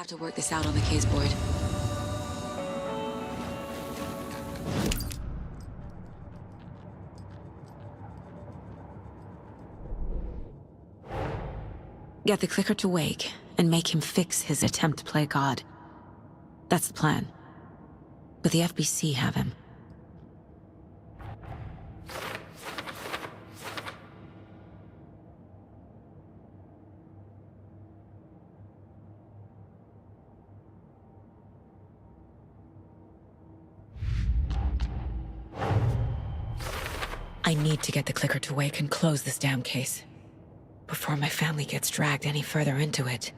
have to work this out on the case board. Get the clicker to wake and make him fix his attempt to play God. That's the plan. But the FBC have him. I need to get the clicker to wake and close this damn case before my family gets dragged any further into it.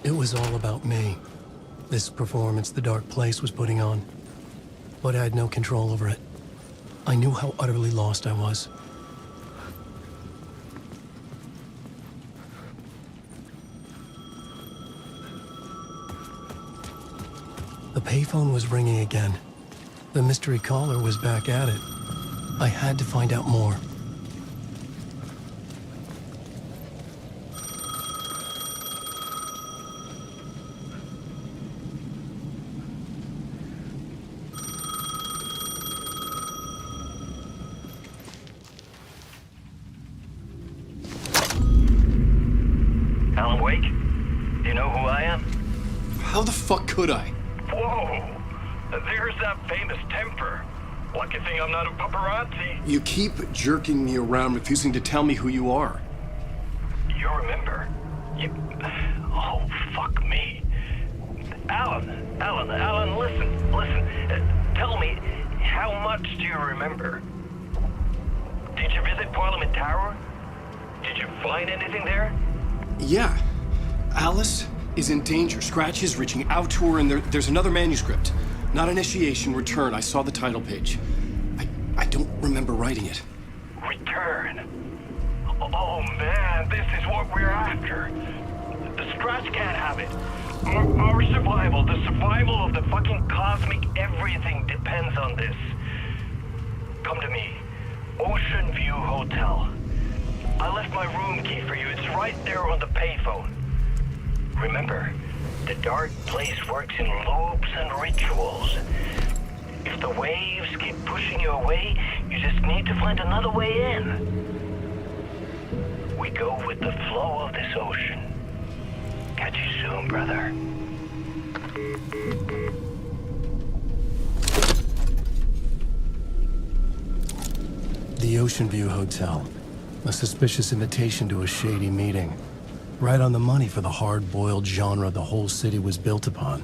It was all about me. This performance the Dark Place was putting on. But I had no control over it. I knew how utterly lost I was. The payphone was ringing again. The mystery caller was back at it. I had to find out more. How the fuck could I? Whoa! There's that famous temper. Lucky thing I'm not a paparazzi. You keep jerking me around, refusing to tell me who you are. You remember? Oh, fuck me. Alan, listen. Tell me, how much do you remember? Did you visit Parliament Tower? Did you find anything there? Yeah. Alice is in danger. Scratch is reaching out to her, and there's another manuscript. Not initiation, return. I saw the title page. I don't remember writing it. Return? Oh man, this is what we're after. The Scratch can't have it. Our survival, the survival of the fucking cosmic everything depends on this. Come to me. Ocean View Hotel. I left my room key for you. It's right there on the payphone. Remember, the Dark Place works in loops and rituals. If the waves keep pushing you away, you just need to find another way in. We go with the flow of this ocean. Catch you soon, brother. The Ocean View Hotel. A suspicious invitation to a shady meeting. Right on the money for the hard-boiled genre the whole city was built upon.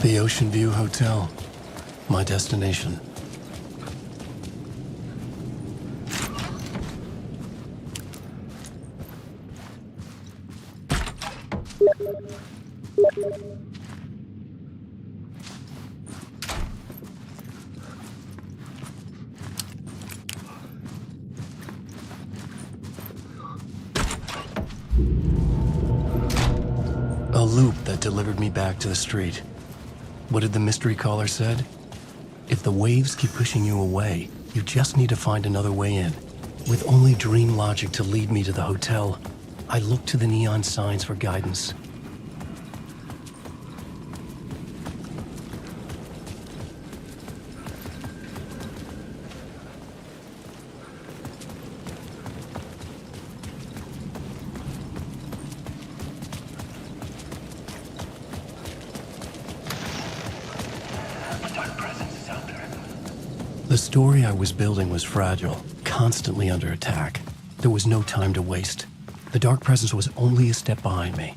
The Ocean View Hotel. My destination. A loop that delivered me back to the street. What did the mystery caller said? If the waves keep pushing you away, you just need to find another way in. With only dream logic to lead me to the hotel, I looked to the neon signs for guidance. The story I was building was fragile, constantly under attack. There was no time to waste. The dark presence was only a step behind me.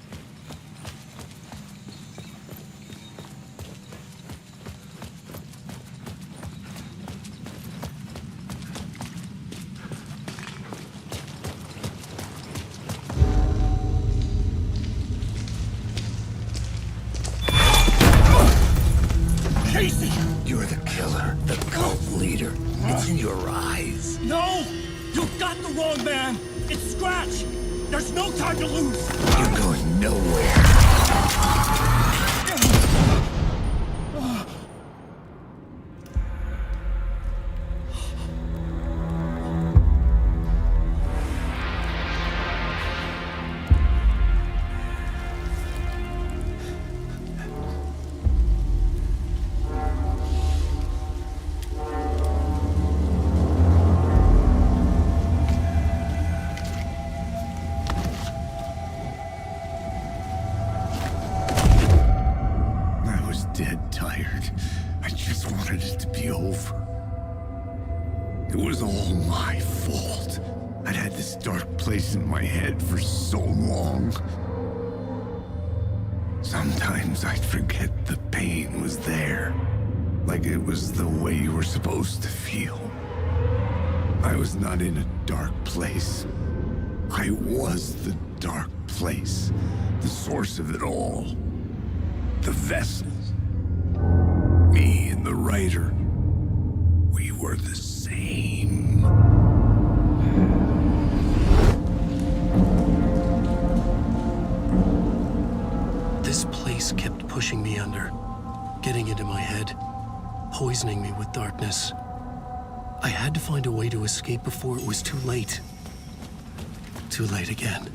Casey! You're the killer, the cult leader. It's in your eyes. No! You got the wrong man! It's Scratch! There's no time to lose! You're going nowhere. Dead tired. I just wanted it to be over. It was all my fault. I'd had this dark place in my head for so long. Sometimes I'd forget the pain was there. Like it was the way you were supposed to feel. I was not in a dark place. I was the dark place. The source of it all. The vessel. Me and the writer, we were the same. This place kept pushing me under, getting into my head, poisoning me with darkness. I had to find a way to escape before it was too late. Too late again.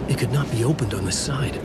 It could not be opened on the side.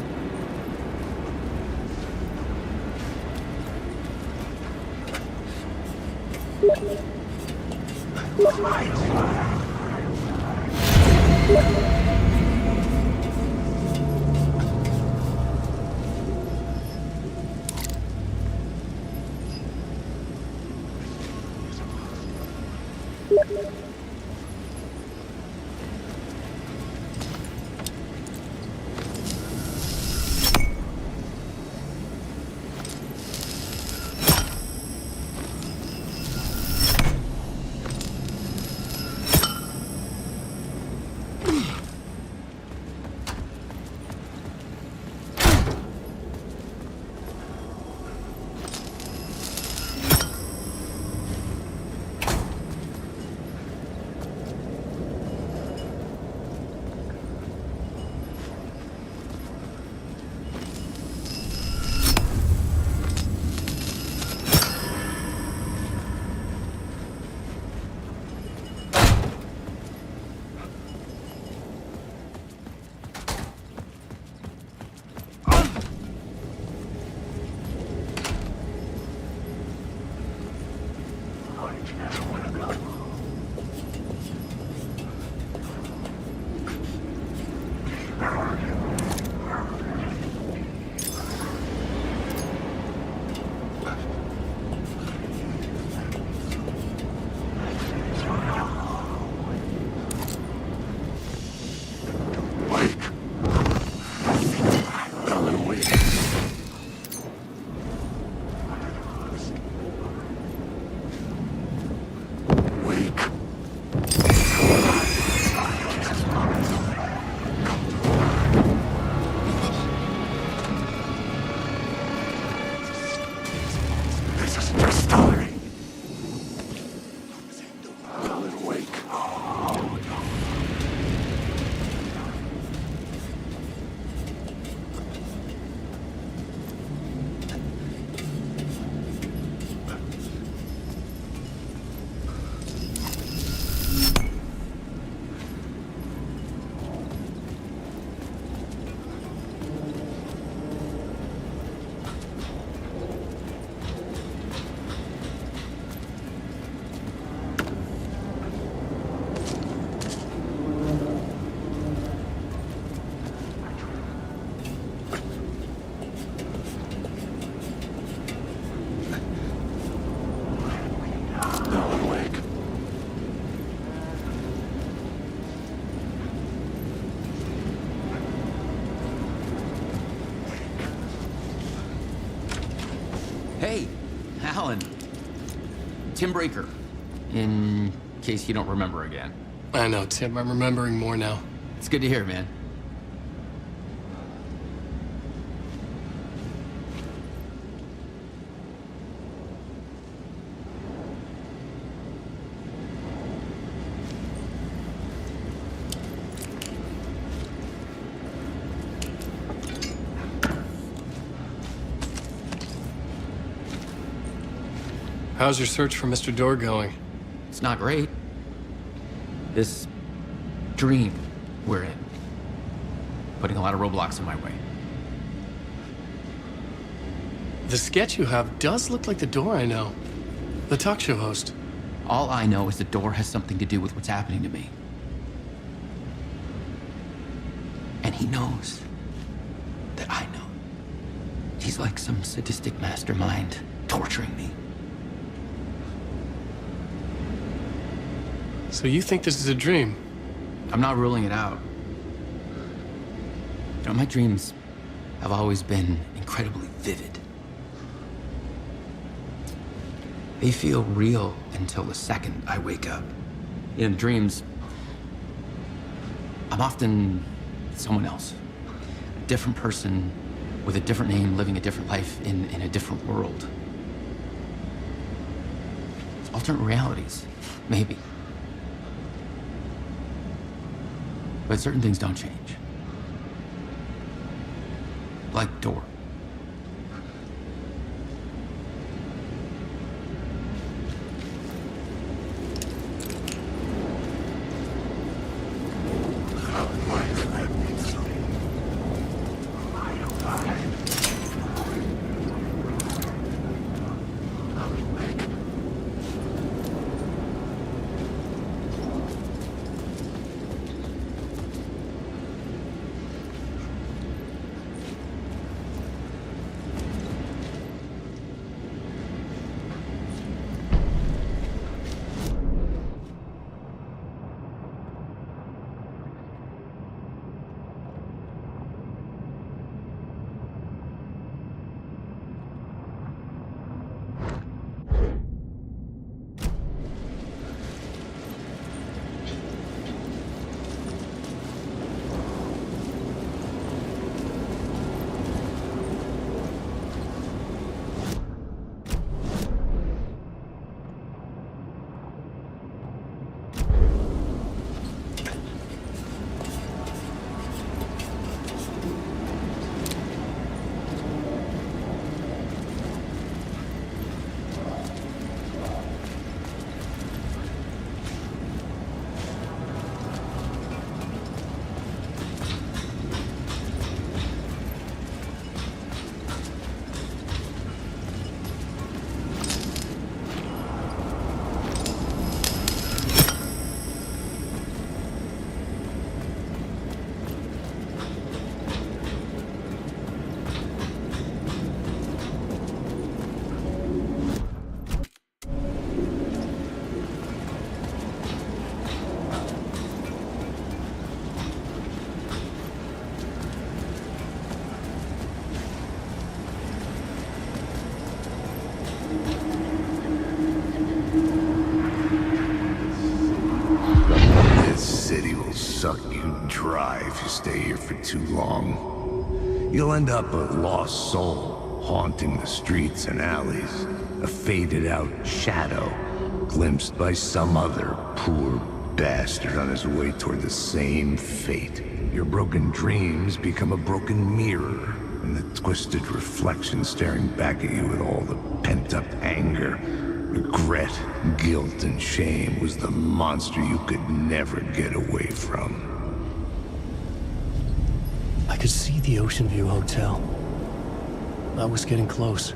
Hey, Alan. Tim Breaker, in case you don't remember again. I know, Tim. I'm remembering more now. It's good to hear, man. How's your search for Mr. Door going? It's not great. This dream we're in, putting a lot of roadblocks in my way. The sketch you have does look like the Door I know. The talk show host. All I know is the Door has something to do with what's happening to me. And he knows that I know. He's like some sadistic mastermind torturing me. So you think this is a dream? I'm not ruling it out. You know, my dreams have always been incredibly vivid. They feel real until the second I wake up. In dreams, I'm often someone else. A different person with a different name, living a different life in a different world. It's alternate realities, maybe. But certain things don't change. Like Door. Suck you dry if you stay here for too long. You'll end up a lost soul, haunting the streets and alleys. A faded-out shadow, glimpsed by some other poor bastard on his way toward the same fate. Your broken dreams become a broken mirror, and the twisted reflection staring back at you with all the pent-up anger, regret, guilt, and shame was the monster you could never get away from. I could see the Ocean View Hotel. I was getting close.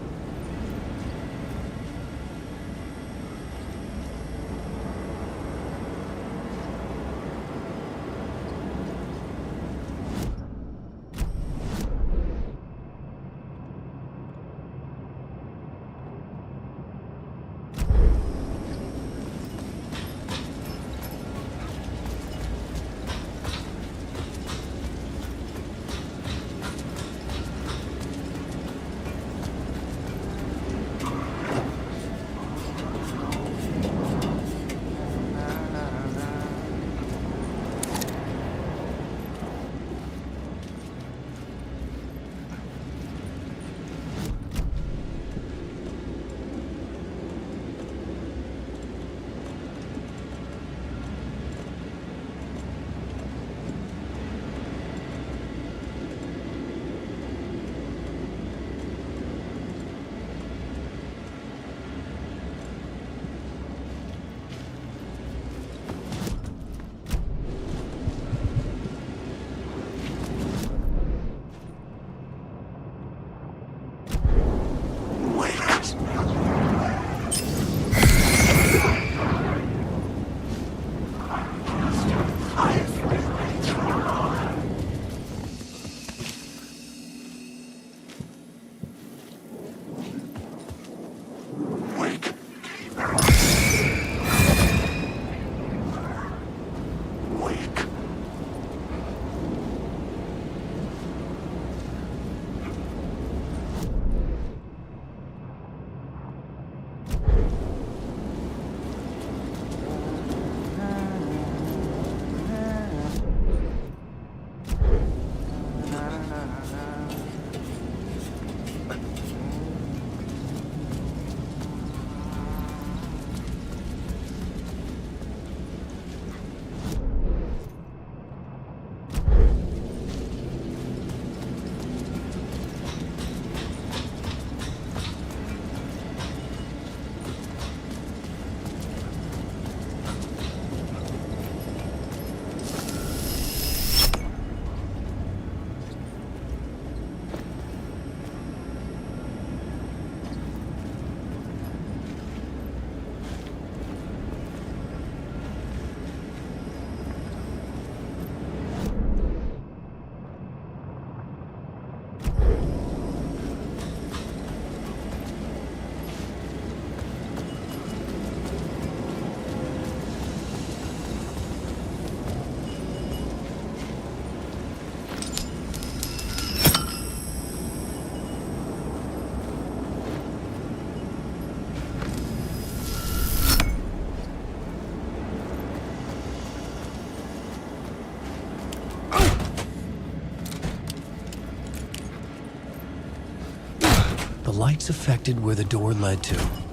lights affected where the door led to.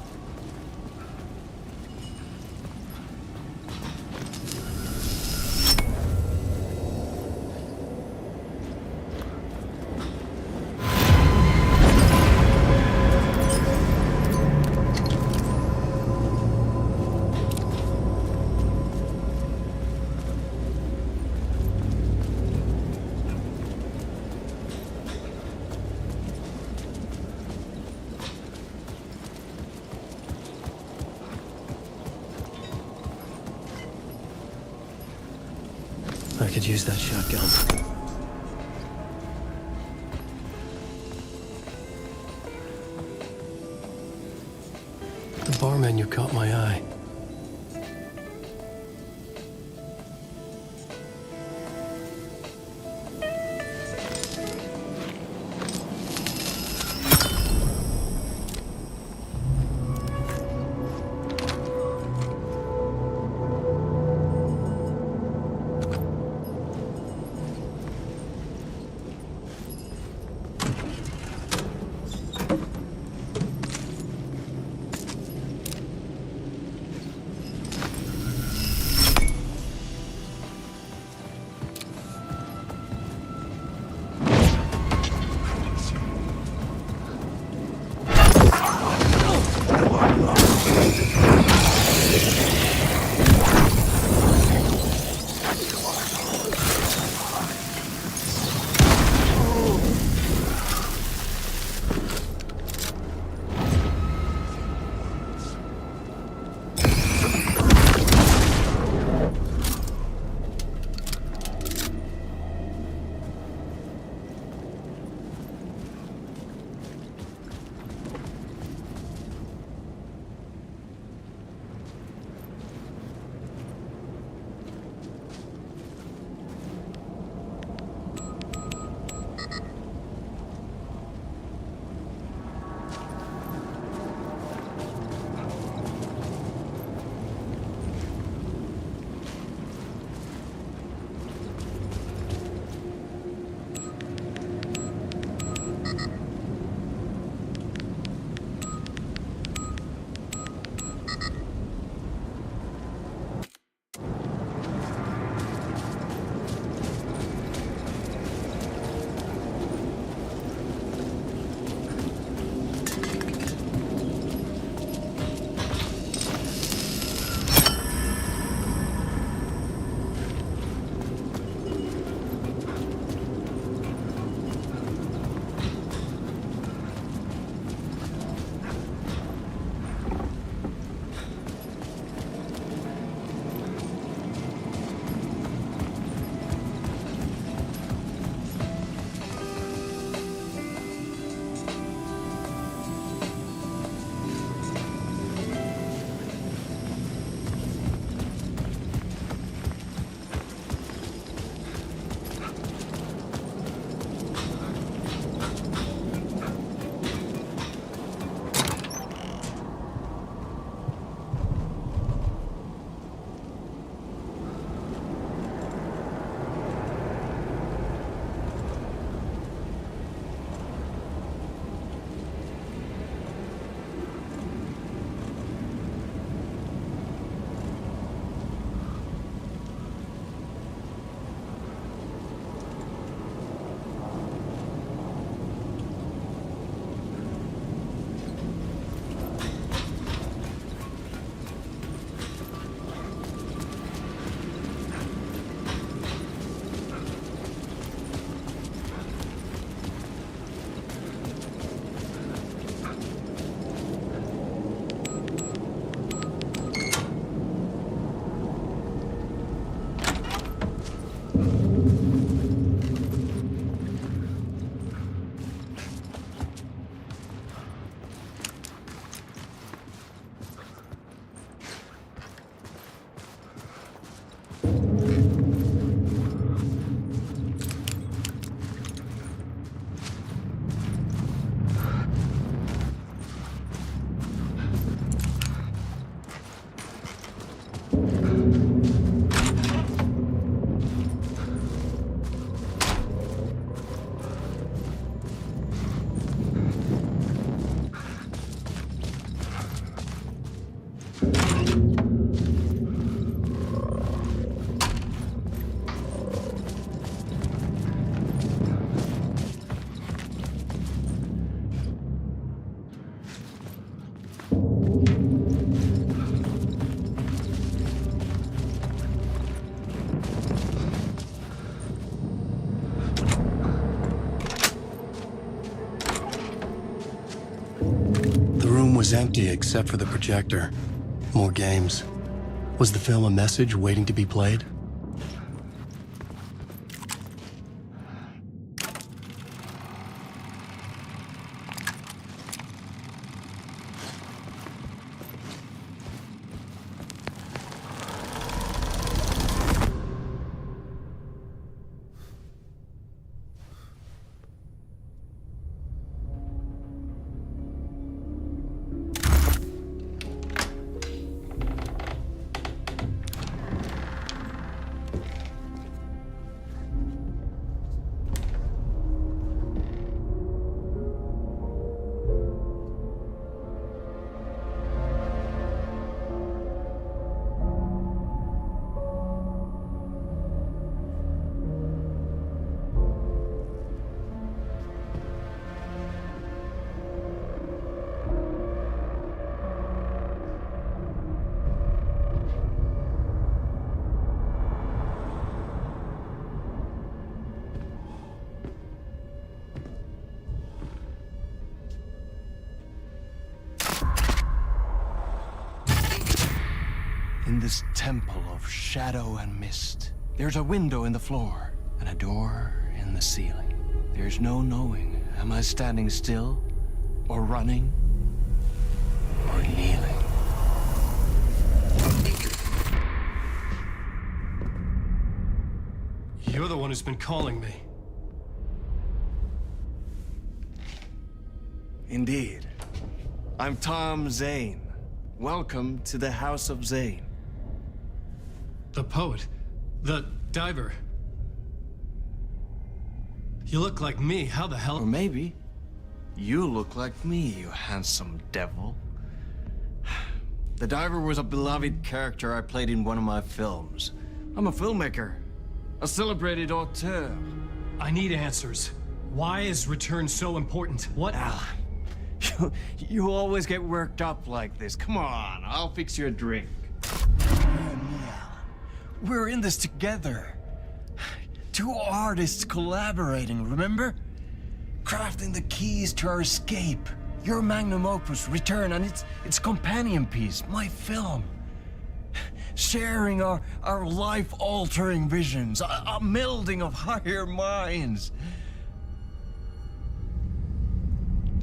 I could use that shotgun. The bar menu caught my eye. was empty except for the projector. More games. Was the film a message waiting to be played? In this temple of shadow and mist, there's a window in the floor and a door in the ceiling. There's no knowing, am I standing still, or running, or kneeling? You're the one who's been calling me. Indeed. I'm Tom Zane. Welcome to the House of Zane. The poet. The diver. You look like me. How the hell? Or maybe you look like me, you handsome devil. The diver was a beloved character I played in one of my films. I'm a filmmaker, a celebrated auteur. I need answers. Why is Return so important? What? Alan, you always get worked up like this. Come on, I'll fix you a drink. We're in this together. Two artists collaborating, remember? Crafting the keys to our escape. Your magnum opus, Return, and its companion piece, my film. Sharing our life-altering visions, a melding of higher minds.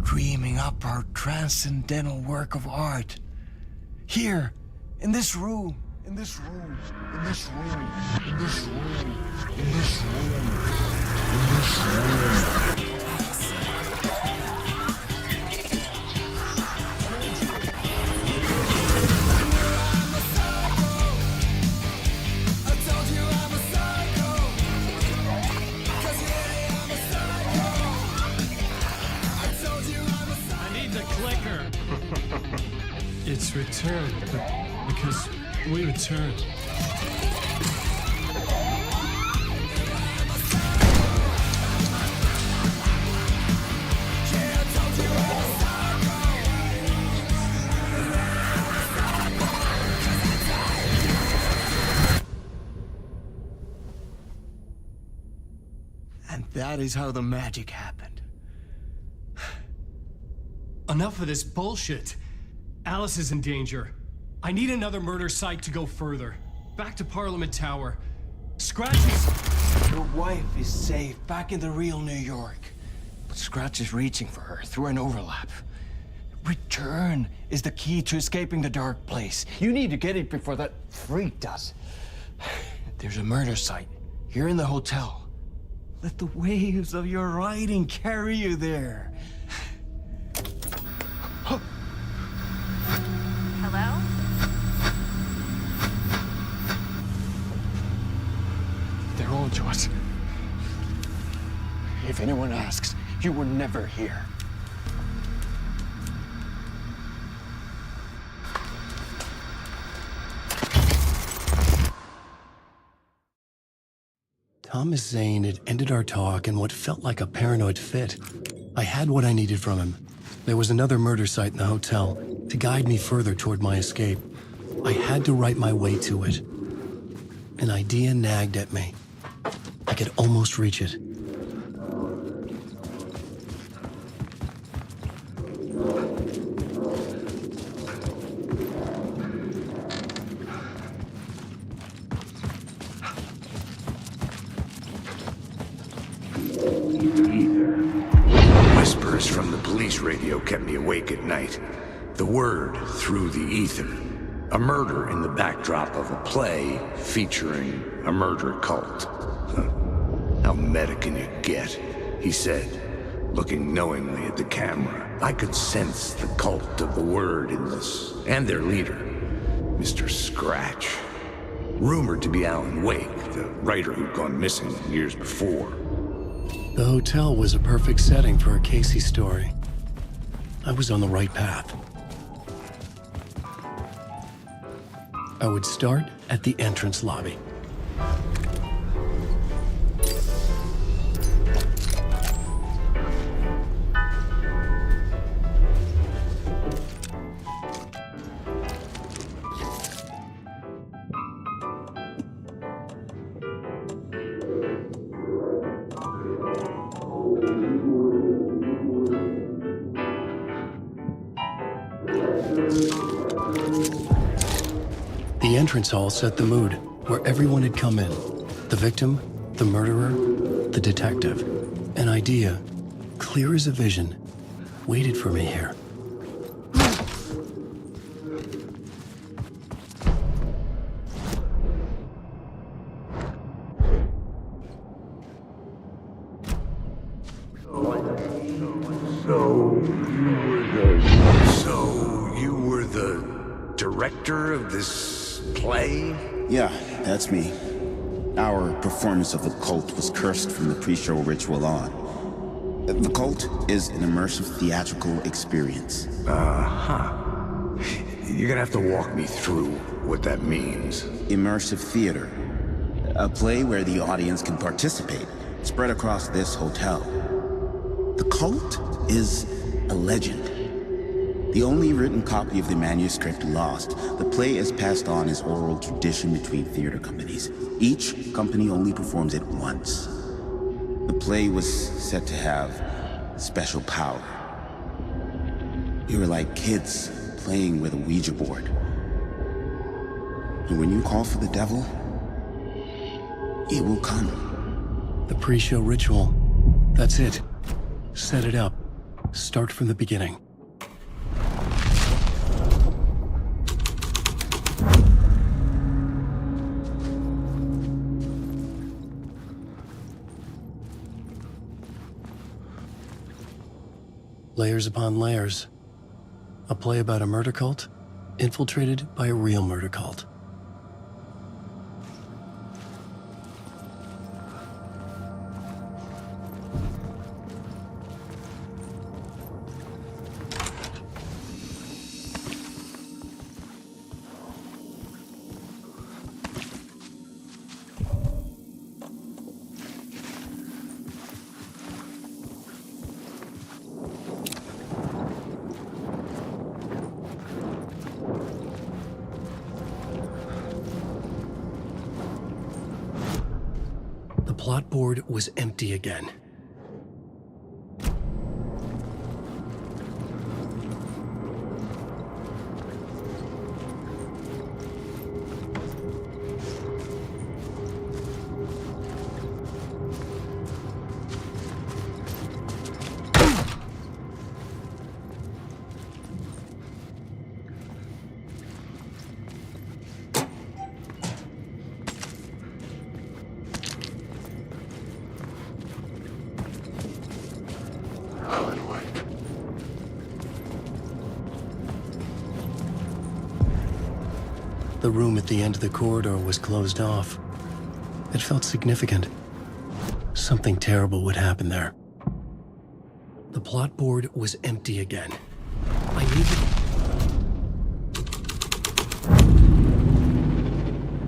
Dreaming up our transcendental work of art. Here, in this room. In this room, in this room, in this room, in this room, in this room. I need the clicker. It's Return, because we return. And that is how the magic happened. Enough of this bullshit. Alice is in danger. I need another murder site to go further. Back to Parliament Tower. Scratch is... Your wife is safe, back in the real New York. But Scratch is reaching for her through an overlap. Return is the key to escaping the dark place. You need to get it before that freak does. There's a murder site here in the hotel. Let the waves of your writing carry you there. Hello? They're on to us. If anyone asks, you were never here. Thomas Zane had ended our talk in what felt like a paranoid fit. I had what I needed from him. There was another murder site in the hotel to guide me further toward my escape. I had to write my way to it. An idea nagged at me. I could almost reach it. the ether. Whispers from the police radio kept me awake at night. The word through the ether. A murder in the backdrop of a play featuring a murder cult. How meta can you get? He said, looking knowingly at the camera. I could sense the cult of the word in this, and their leader, Mr. Scratch. Rumored to be Alan Wake, the writer who'd gone missing years before. The hotel was a perfect setting for a Casey story. I was on the right path. I would start at the entrance lobby. The entrance hall set the mood, where everyone had come in. The victim, the murderer, the detective. An idea, clear as a vision, waited for me here. So you were the director of this play? Yeah, that's me. Our performance of the cult was cursed from the pre-show ritual on. The cult is an immersive theatrical experience. You're gonna have to walk me through what that means. Immersive theater. A play where the audience can participate, spread across this hotel. The cult is a legend. The only written copy of the manuscript lost, the play is passed on as oral tradition between theater companies. Each company only performs it once. The play was said to have special power. You were like kids playing with a Ouija board. And when you call for the devil, it will come. The pre-show ritual. That's it. Set it up. Start from the beginning. Layers upon layers. A play about a murder cult, infiltrated by a real murder cult. The plot board was empty again. The room at the end of the corridor was closed off. It felt significant. Something terrible would happen there. The plot board was empty again. I needed...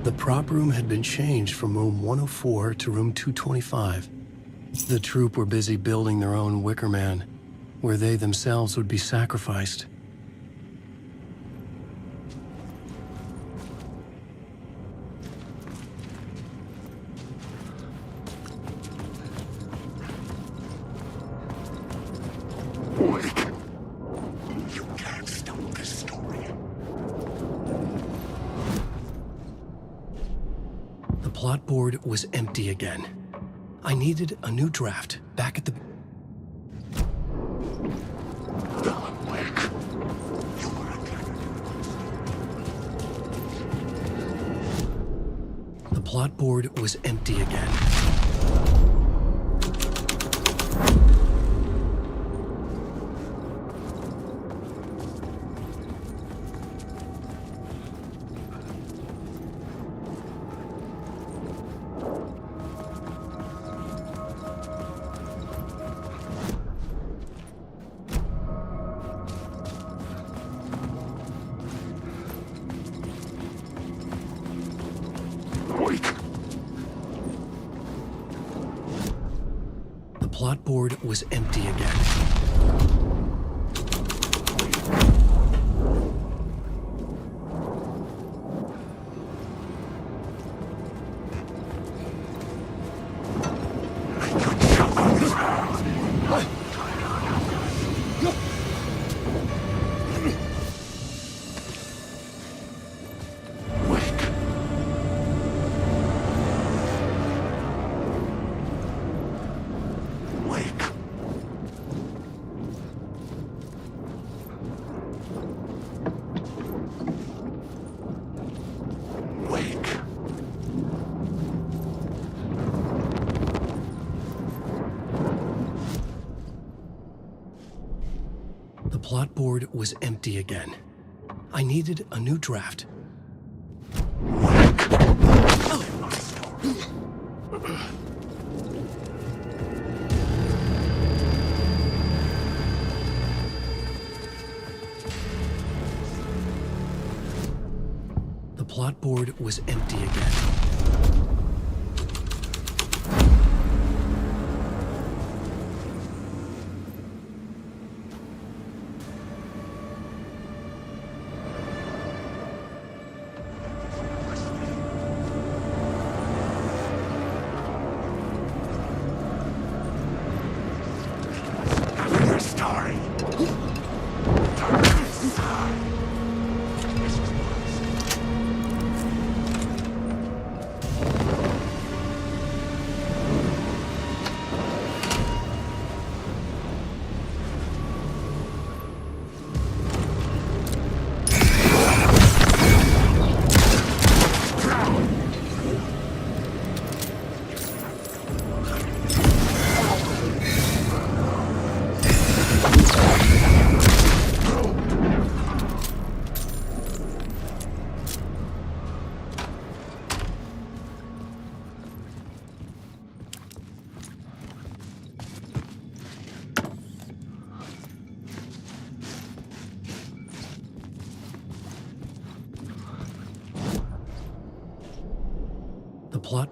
The prop room had been changed from room 104 to room 225. The troupe were busy building their own Wicker Man, where they themselves would be sacrificed. You can't stop this story. The plot board was empty again. I needed a new draft back at the... The plot board was empty again. The plot board was empty again. The plot board was empty again. I needed a new draft. The plot board was empty again. The plot...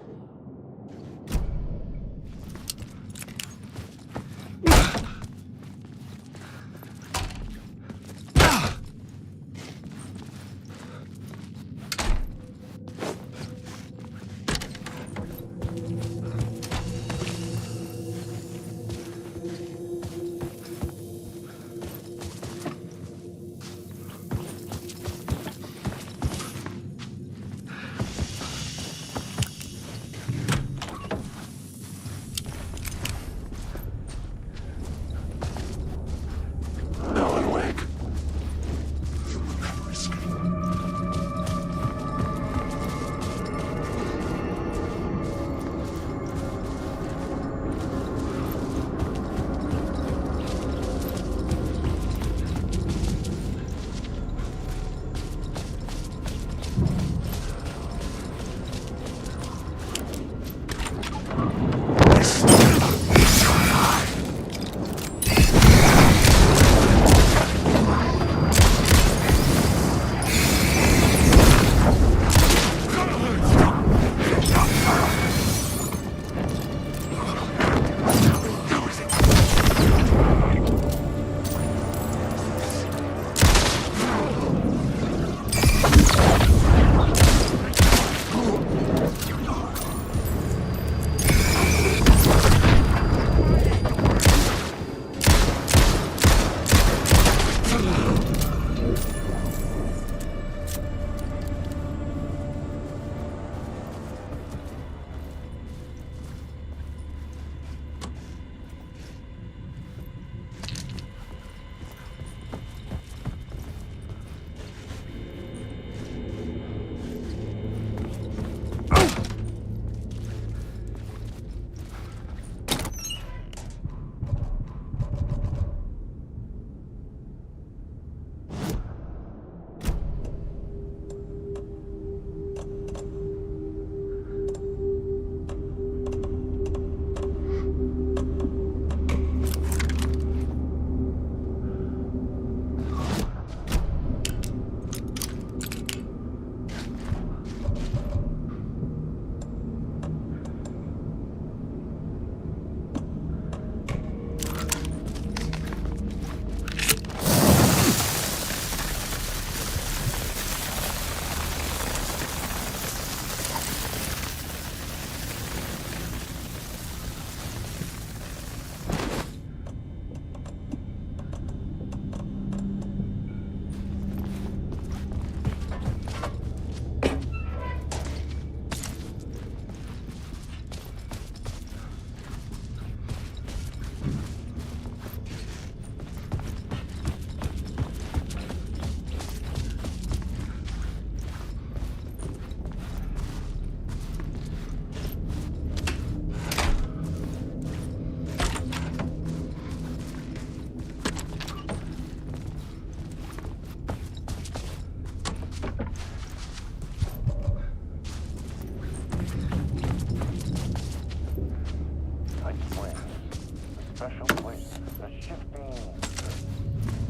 special place, a shifting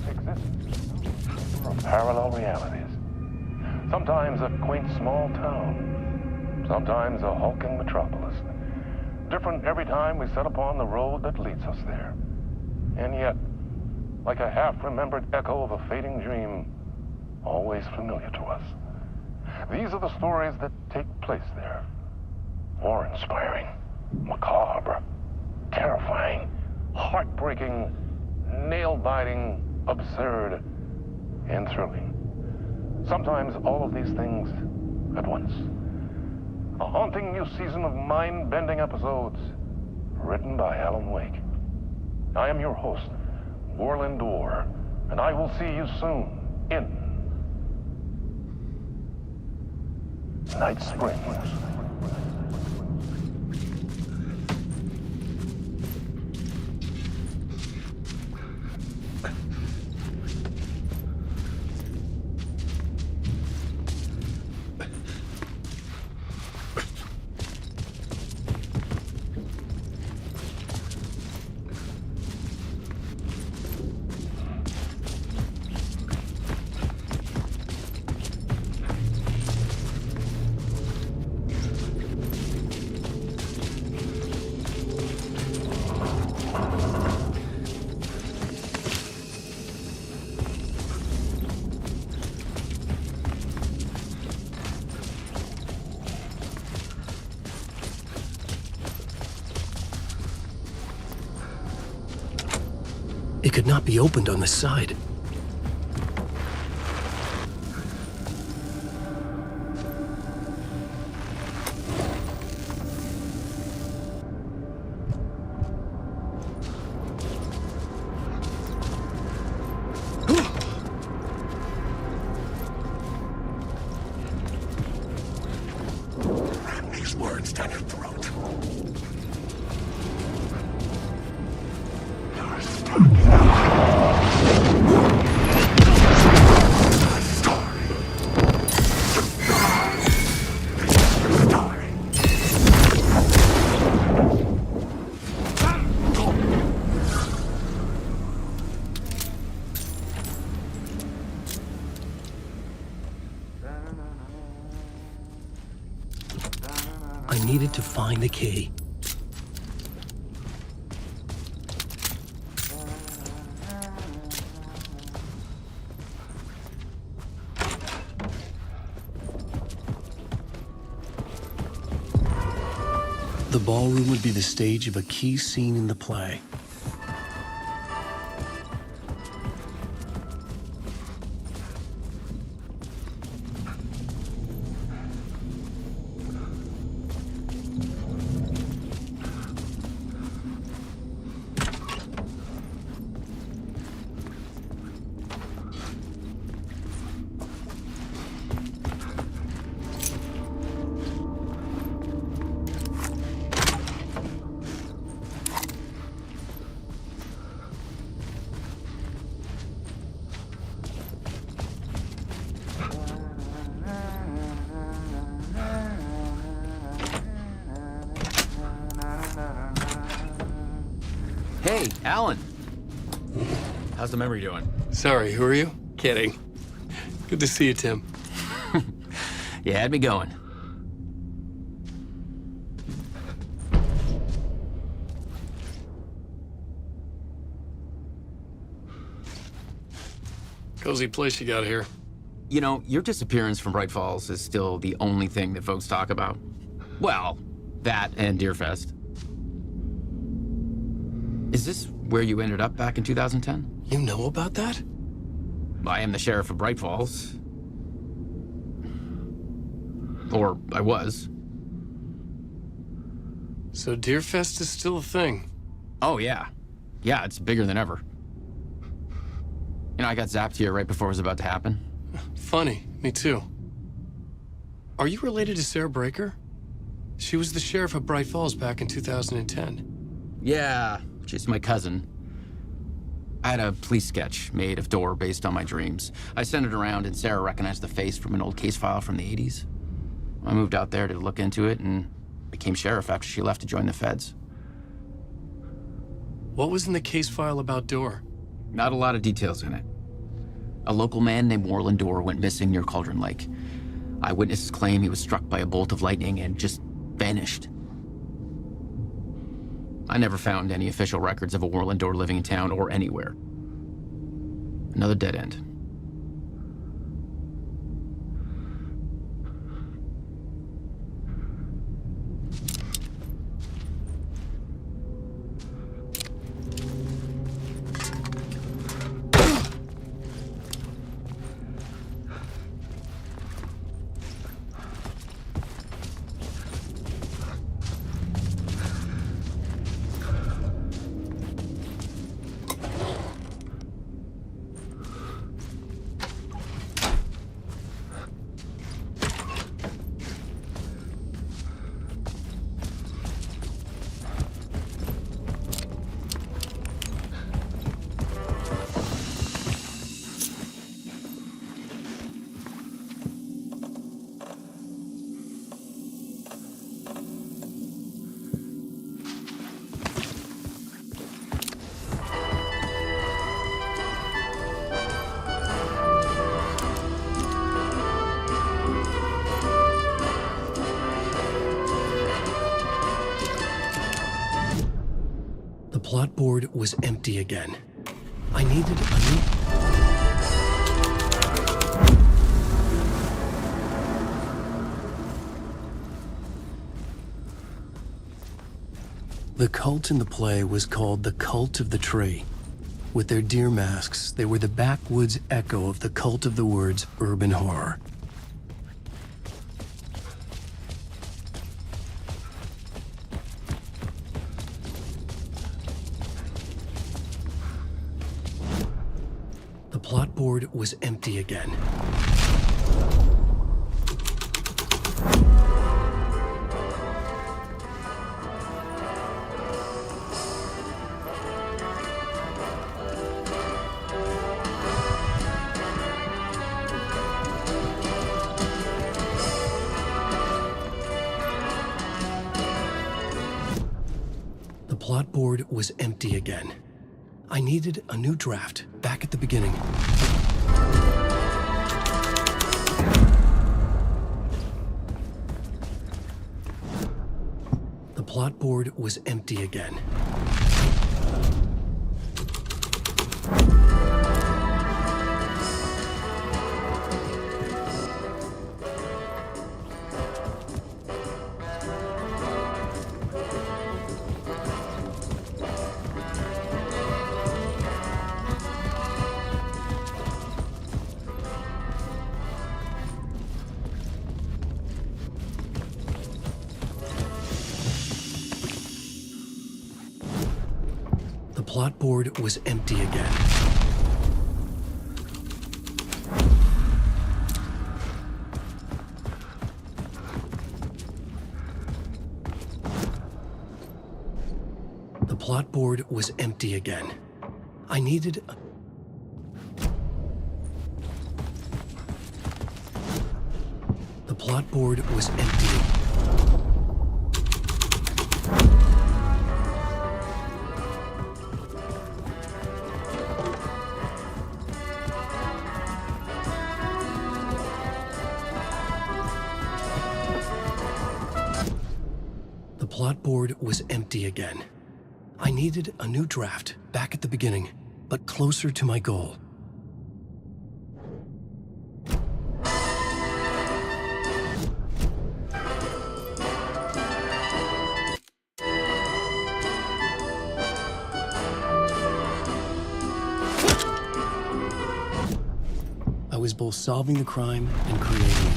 existence from parallel realities. Sometimes a quaint small town, sometimes a hulking metropolis. Different every time we set upon the road that leads us there. And yet, like a half-remembered echo of a fading dream, always familiar to us. These are the stories that take place there. Awe-inspiring, macabre, terrifying, heartbreaking, nail-biting, absurd, and thrilling. Sometimes all of these things at once. A haunting new season of mind-bending episodes written by Alan Wake. I am your host, Warland Orr, and I will see you soon in Night Springs. It could not be opened on the side. These words down your throat. I needed to find the key. The ballroom would be the stage of a key scene in the play. Hey, Alan. How's the memory doing? Sorry, who are you? Kidding. Good to see you, Tim. You had me going. Cozy place you got here. You know, your disappearance from Bright Falls is still the only thing that folks talk about. Well, that and Deerfest. Is this where you ended up back in 2010? You know about that? I am the sheriff of Bright Falls. Or I was. So Deerfest is still a thing? Oh, yeah. Yeah, it's bigger than ever. You know, I got zapped here right before it was about to happen. Funny, me too. Are you related to Sarah Breaker? She was the sheriff of Bright Falls back in 2010. Yeah, she's my cousin. I had a police sketch made of Door based on my dreams. I sent it around and Sarah recognized the face from an old case file from the 80s. I moved out there to look into it and became sheriff after she left to join the feds. What was in the case file about Door? Not a lot of details in it. A local man named Warland Door went missing near Cauldron Lake. Eyewitnesses claim he was struck by a bolt of lightning and just vanished. I never found any official records of a Warland Door living in town or anywhere. Another dead end. The plot board was empty again. I needed a new... The cult in the play was called the Cult of the Tree. With their deer masks, they were the backwoods echo of the cult of the word's urban horror. The plot board was empty again. The plot board was empty again. I needed a new draft, back at the beginning. The plot board was empty again. The plot board was empty again. The plot board was empty again. I needed a... The plot board was empty. The plot board was empty again. I needed a new draft, back at the beginning, but closer to my goal. I was both solving the crime and creating it.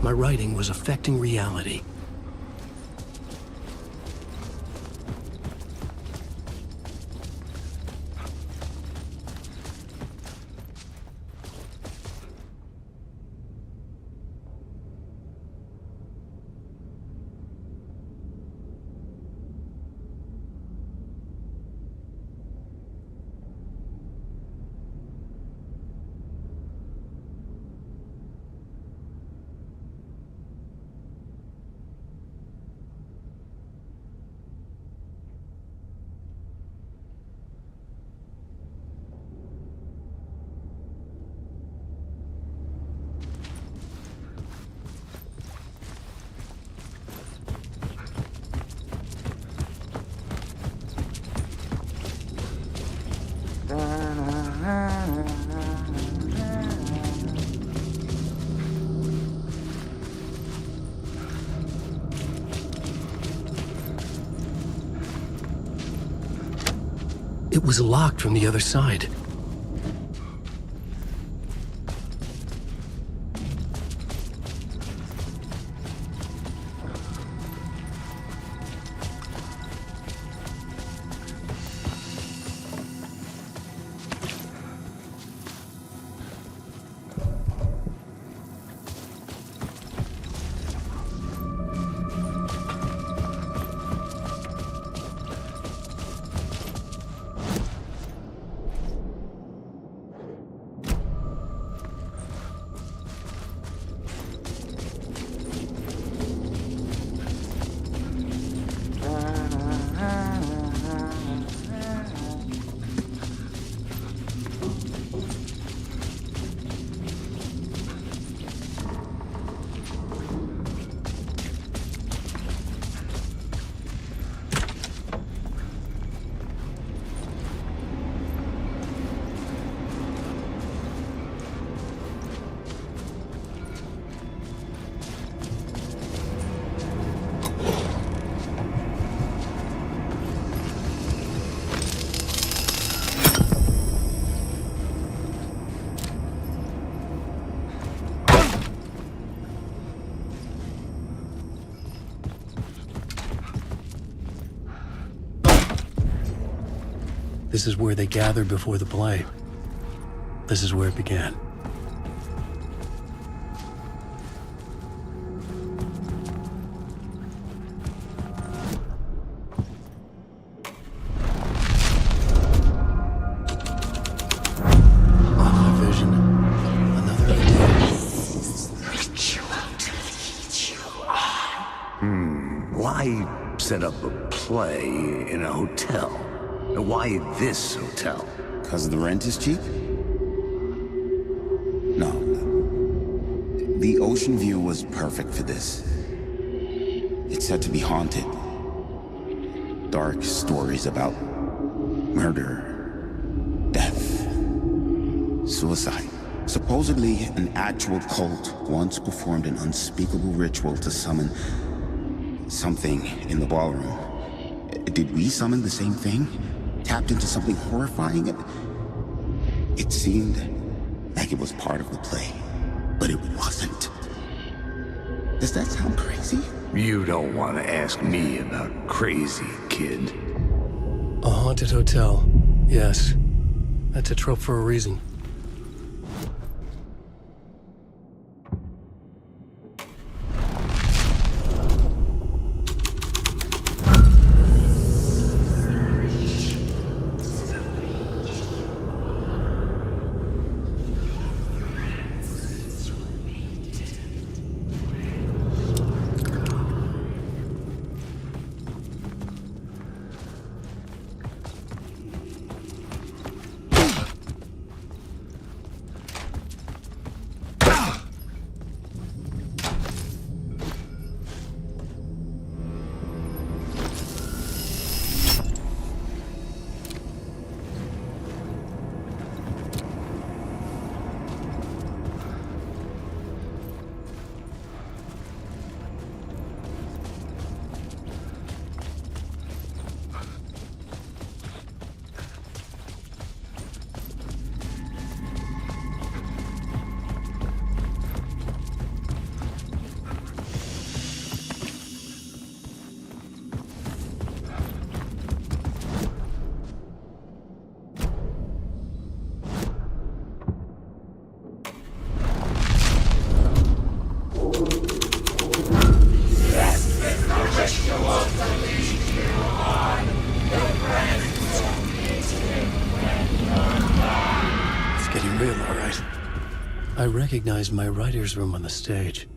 my writing was affecting reality. It was locked from the other side. This is where they gathered before the play. This is where it began. Another vision. Another idea. Why set up a play in a hotel? Why this hotel? 'Cause the rent is cheap? No. The ocean view was perfect for this. It's said to be haunted. Dark stories about murder, death, suicide. Supposedly, an actual cult once performed an unspeakable ritual to summon something in the ballroom. Did we summon the same thing? Tapped into something horrifying? It seemed like it was part of the play, but it wasn't. Does that sound crazy? You don't want to ask me about crazy, kid. A haunted hotel. Yes. That's a trope for a reason. I recognized my writer's room on the stage.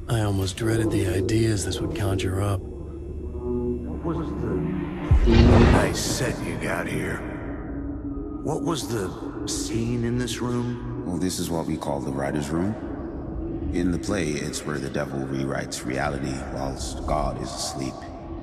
I almost dreaded the ideas this would conjure up. What was the nice set you got here? What was the scene in this room? Well, this is what we call the writer's room. In the play, it's where the devil rewrites reality whilst God is asleep.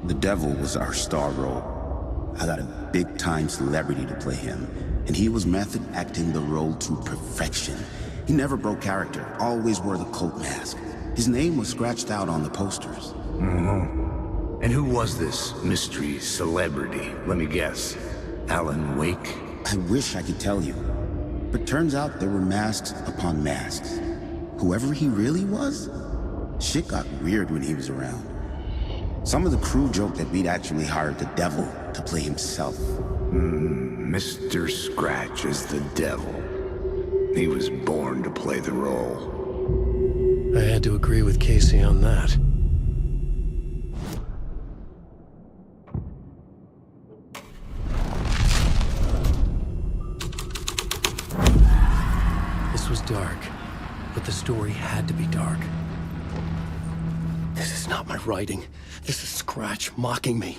The devil was our star role. I got a big-time celebrity to play him, and he was method acting the role to perfection. He never broke character, always wore the cult mask. His name was scratched out on the posters. And who was this mystery celebrity? Let me guess. Alan Wake? I wish I could tell you, but turns out there were masks upon masks. Whoever he really was, shit got weird when he was around. Some of the crew joked that we'd actually hired the devil to play himself. Mr. Scratch is the devil. He was born to play the role. I had to agree with Casey on that. This was dark, but the story had to be dark. This is not my writing. This is Scratch mocking me.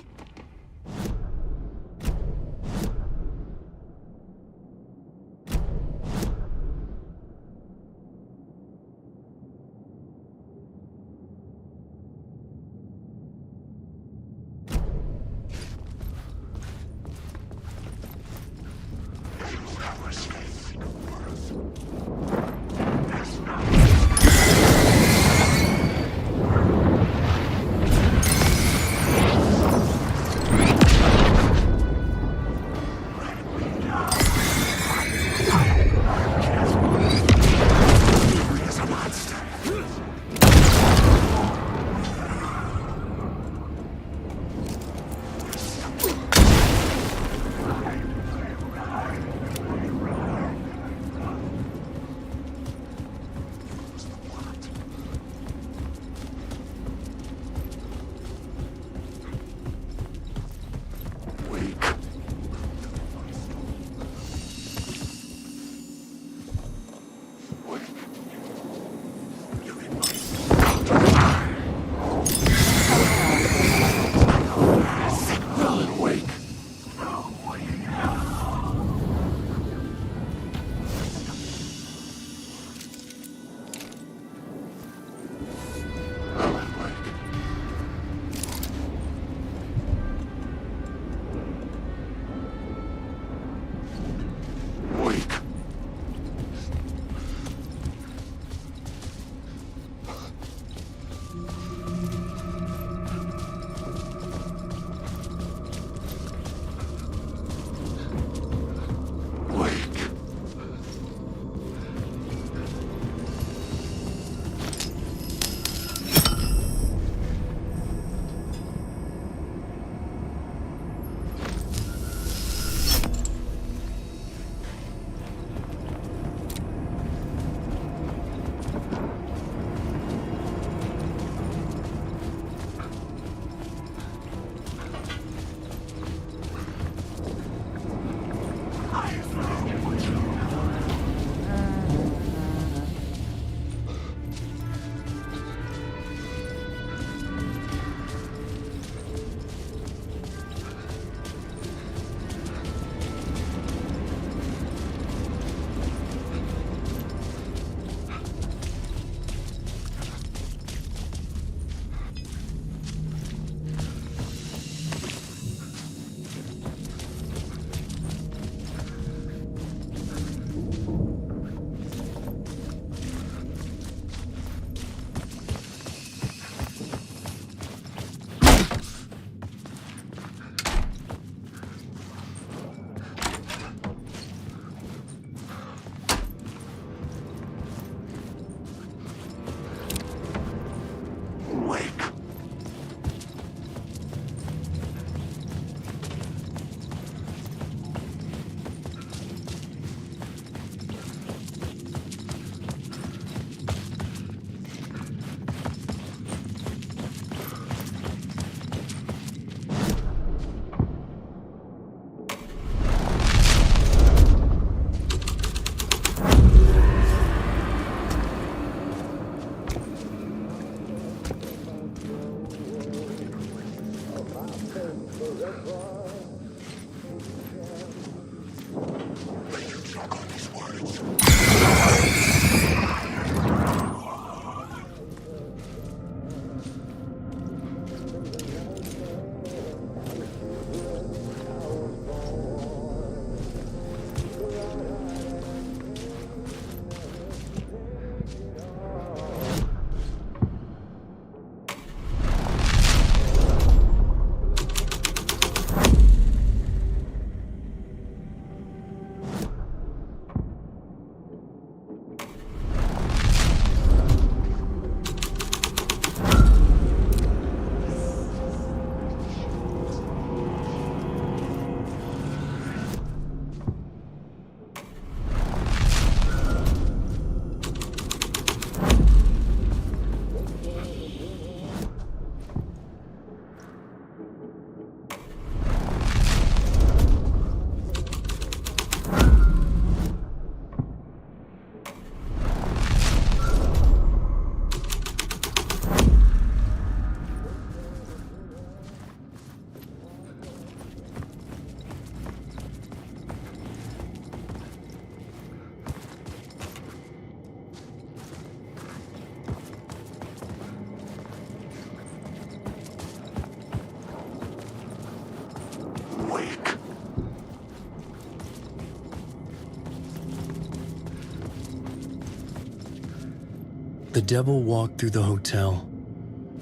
The devil walked through the hotel,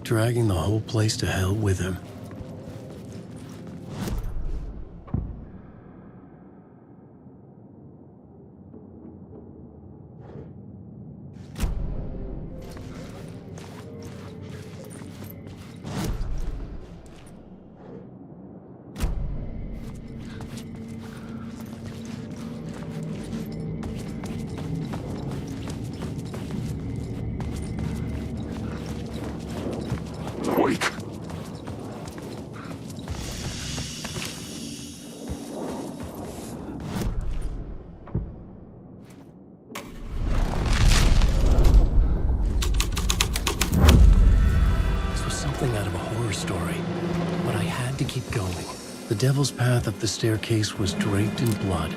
dragging the whole place to hell with him. Wake. This was something out of a horror story, but I had to keep going. The devil's path up the staircase was draped in blood.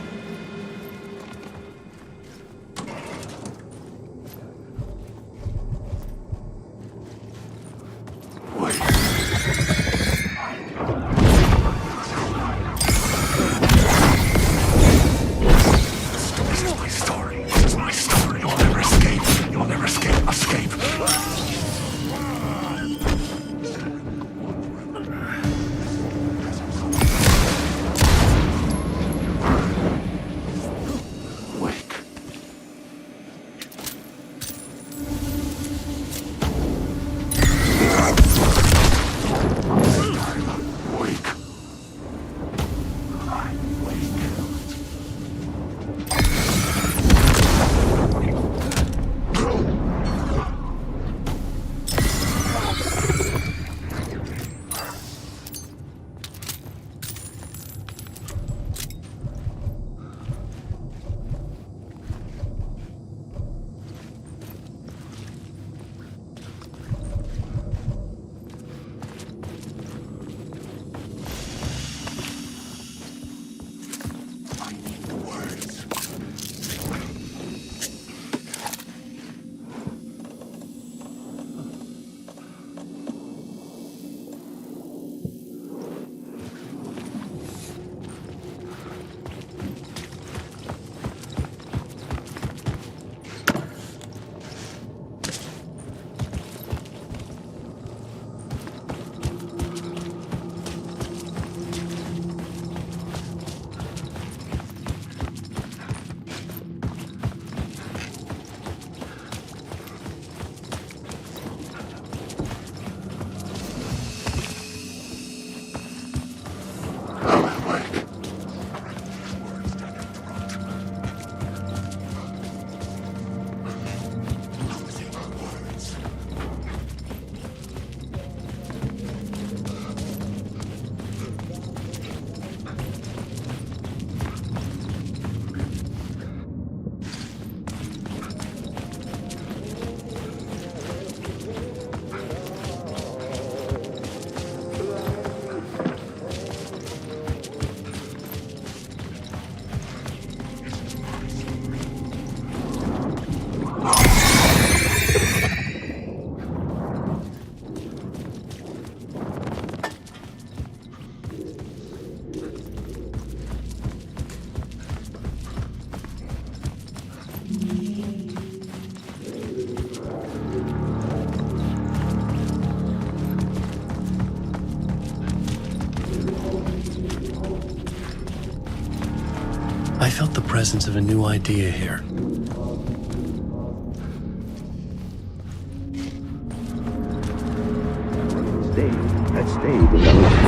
I felt the presence of a new idea here.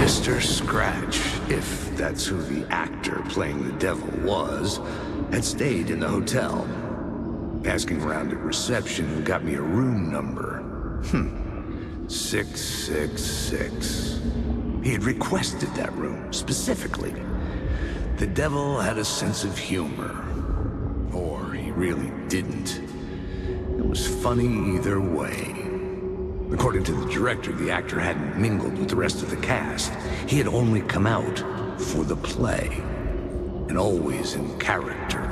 Mr. Scratch, if that's who the actor playing the devil was, had stayed in the hotel. Asking around at reception got me a room number. 666. He had requested that room, specifically. The devil had a sense of humor. Or he really didn't. It was funny either way. According to the director, the actor hadn't mingled with the rest of the cast. He had only come out for the play, and always in character.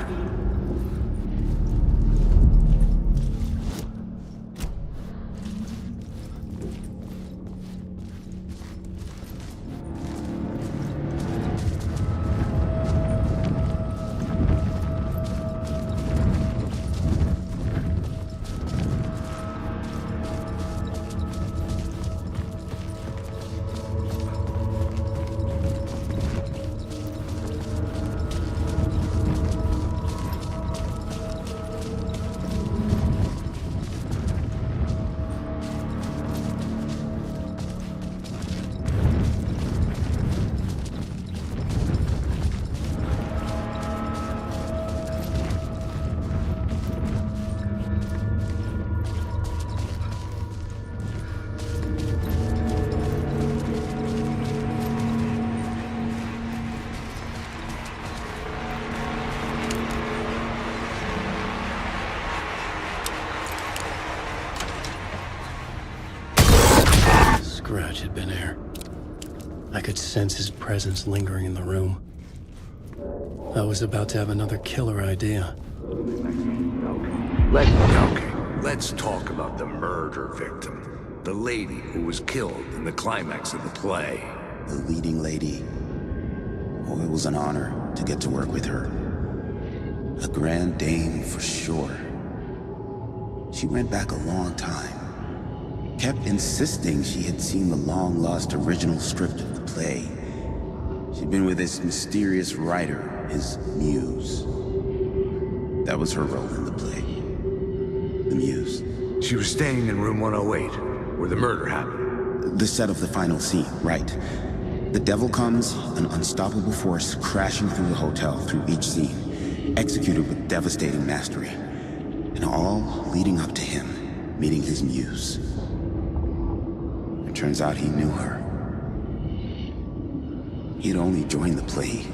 Scratch had been here. I could sense his presence lingering in the room. I was about to have another killer idea. Let's talk about the murder victim. The lady who was killed in the climax of the play. The leading lady. Oh, it was an honor to get to work with her. A grand dame for sure. She went back a long time. Kept insisting she had seen the long-lost original script of the play. She'd been with this mysterious writer, his muse. That was her role in the play. The muse. She was staying in room 108, where the murder happened. The set of the final scene, right. The devil comes, an unstoppable force crashing through the hotel through each scene, executed with devastating mastery. And all leading up to him meeting his muse. It turns out he knew her. He'd only joined the play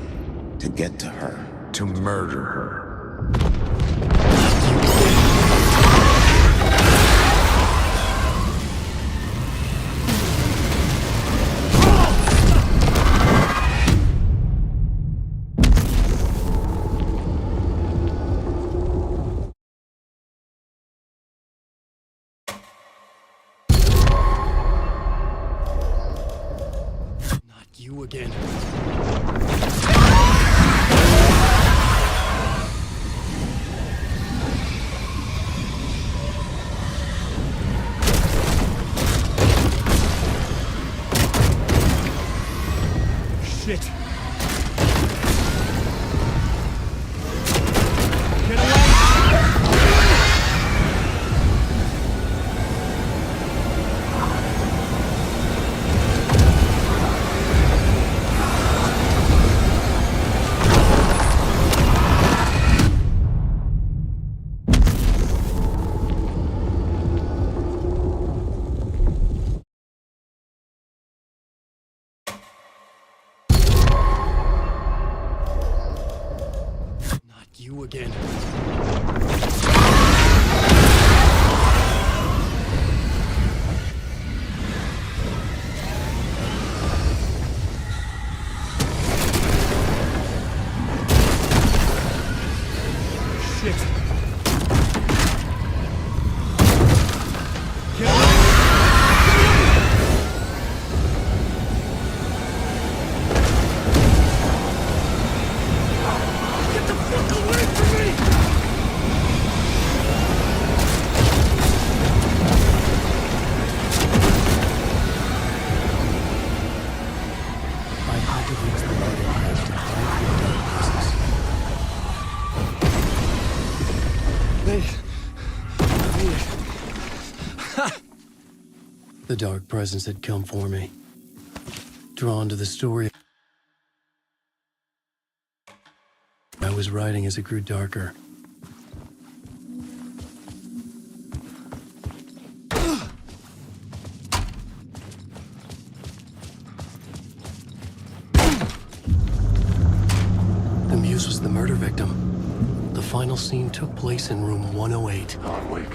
to get to her. To murder her. You again. Shit. Get away! You again. Shit. The dark presence had come for me. Drawn to the story I was writing as it grew darker. The muse was the murder victim. The final scene took place in room 108. I'm awake.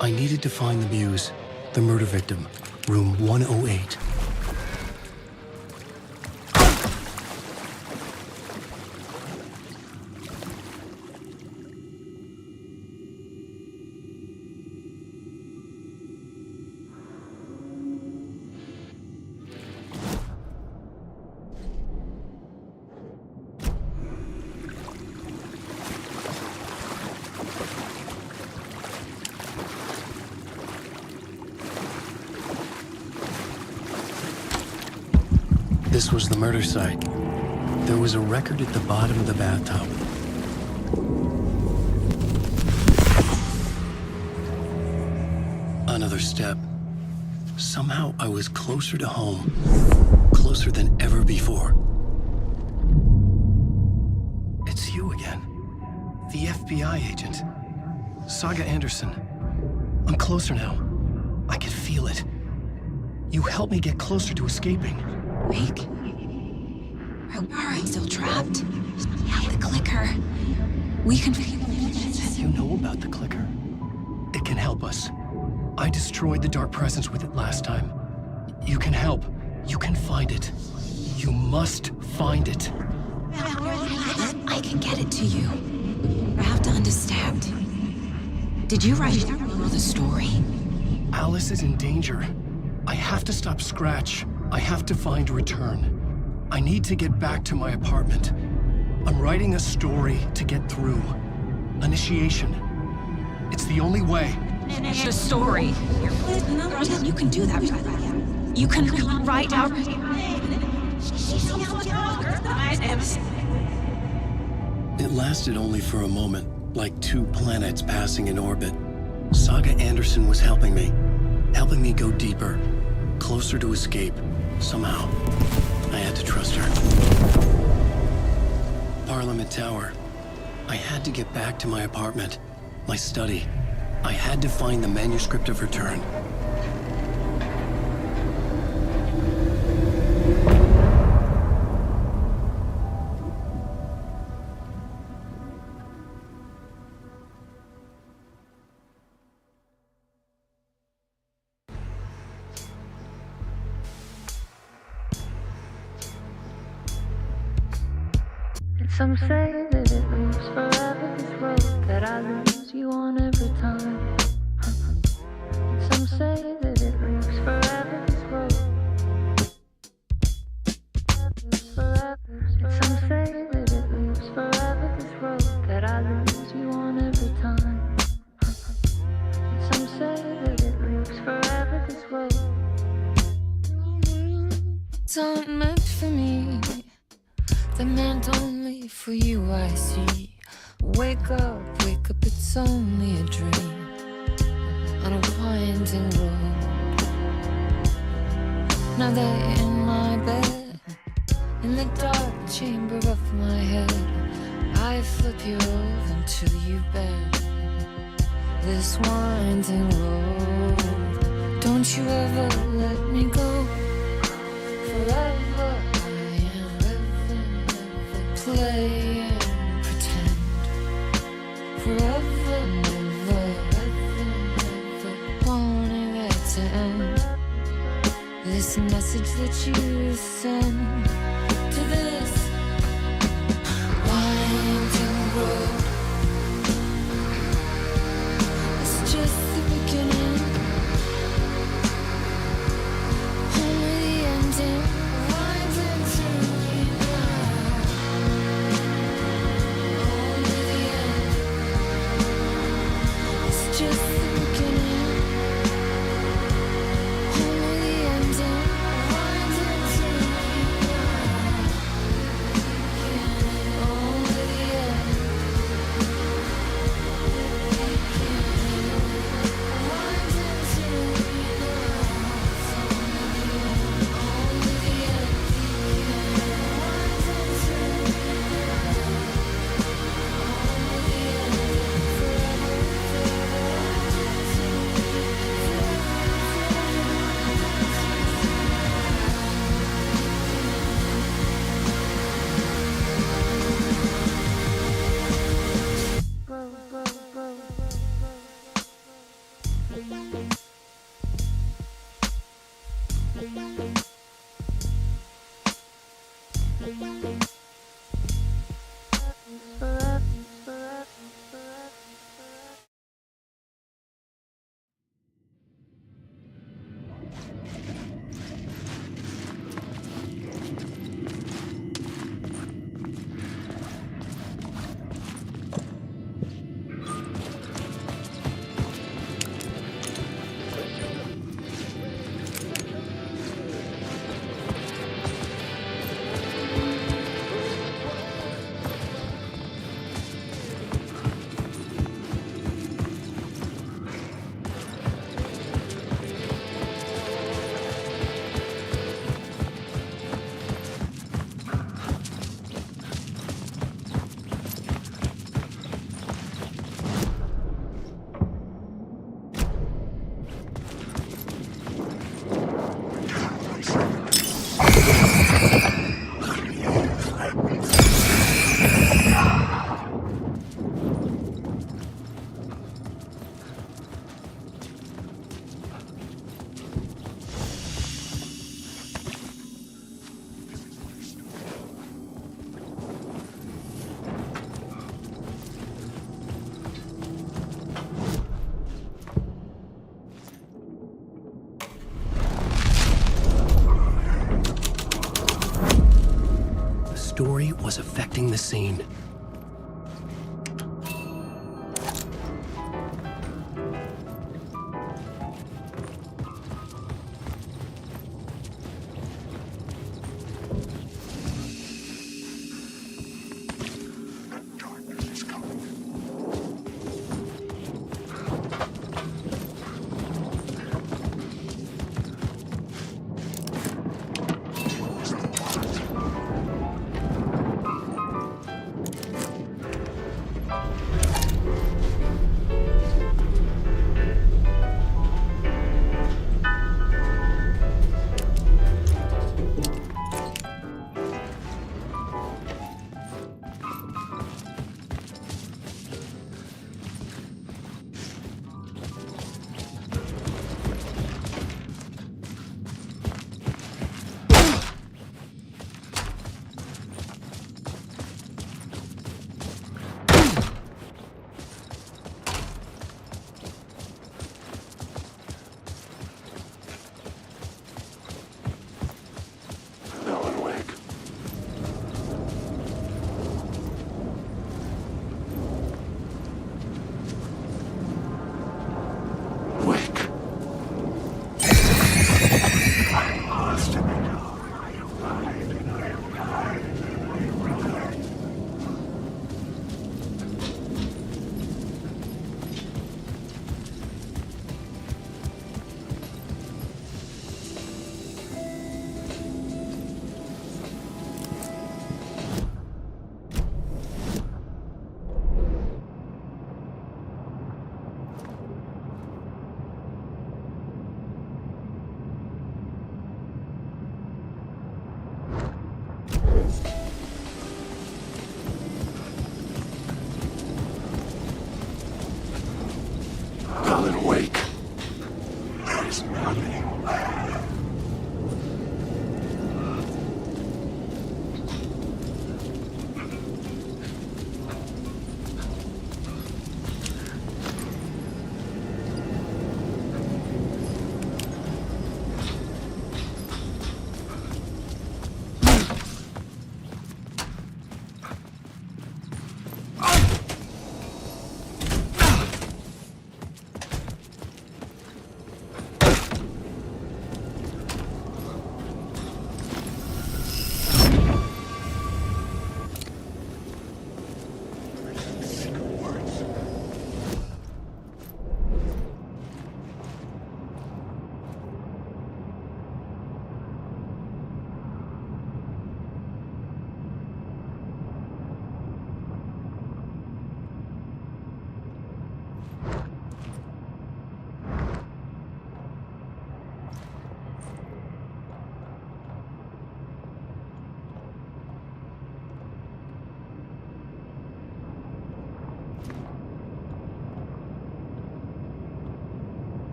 I needed to find the muse, the murder victim, room 108. This was the murder site. There was a record at the bottom of the bathtub. Another step. Somehow I was closer to home. Closer than ever before. It's you again. The FBI agent. Saga Anderson. I'm closer now. I can feel it. You helped me get closer to escaping. Wake? Are we still trapped? Yeah, the clicker. We can... You know about the clicker. It can help us. I destroyed the dark presence with it last time. You can help. You can find it. You must find it. I can get it to you. I have to understand. Did you write the story? Alice is in danger. I have to stop Scratch. I have to find Return. I need to get back to my apartment. I'm writing a story to get through. Initiation. It's the only way. The story. You can do that. You can write out... It lasted only for a moment, like two planets passing in orbit. Saga Anderson was helping me go deeper, closer to escape, somehow. I had to trust her. Parliament Tower. I had to get back to my apartment, my study. I had to find the manuscript of Return. Some say that it moves forever, this road that I lose you on every time. Some say that it moves forever, this road. Some say that it moves forever, this road that I lose you on every time. Some say that it moves forever, this road. It's not meant for me. The meant only for you, I see. Wake up, it's only a dream on a winding road. Now that in my bed, in the dark chamber of my head, I flip you over until you bend this winding road. Don't you ever let me go. Forever play and pretend. Forever, never wanting it to end. This message that you send to this winding road, it's just the beginning, only the ending. Winding through you now. Just the beginning, only the ending. Winding through you now. Only the end. Winding through you now. Only the end. Winding through you now. Only the end. story was affecting the scene.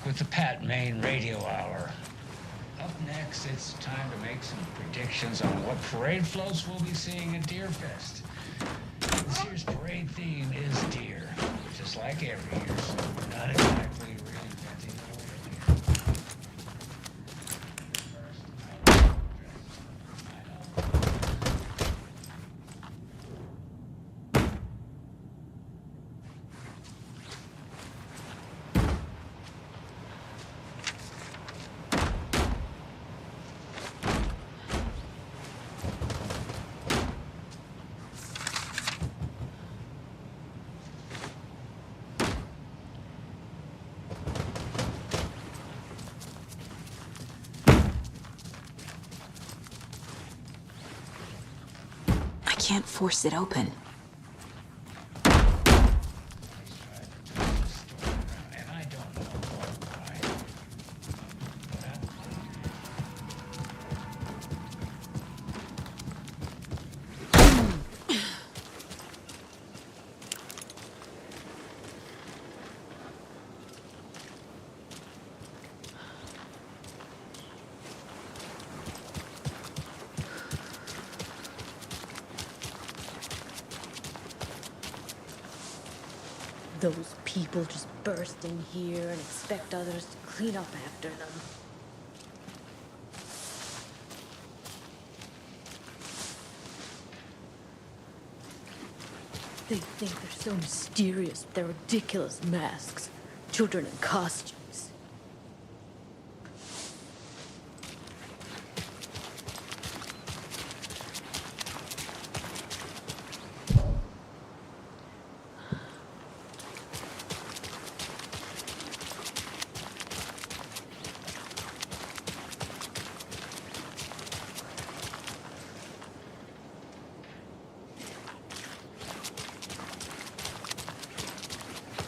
With the Pat Main Radio Hour. Up next, it's time to make some predictions on what parade floats we'll be seeing at Deer Fest. This year's parade theme is deer, just like every year, so we're not exactly reinventing the wheel here. I can't force it open. Those people just burst in here and expect others to clean up after them. They think they're so mysterious with their ridiculous masks. Children in costumes.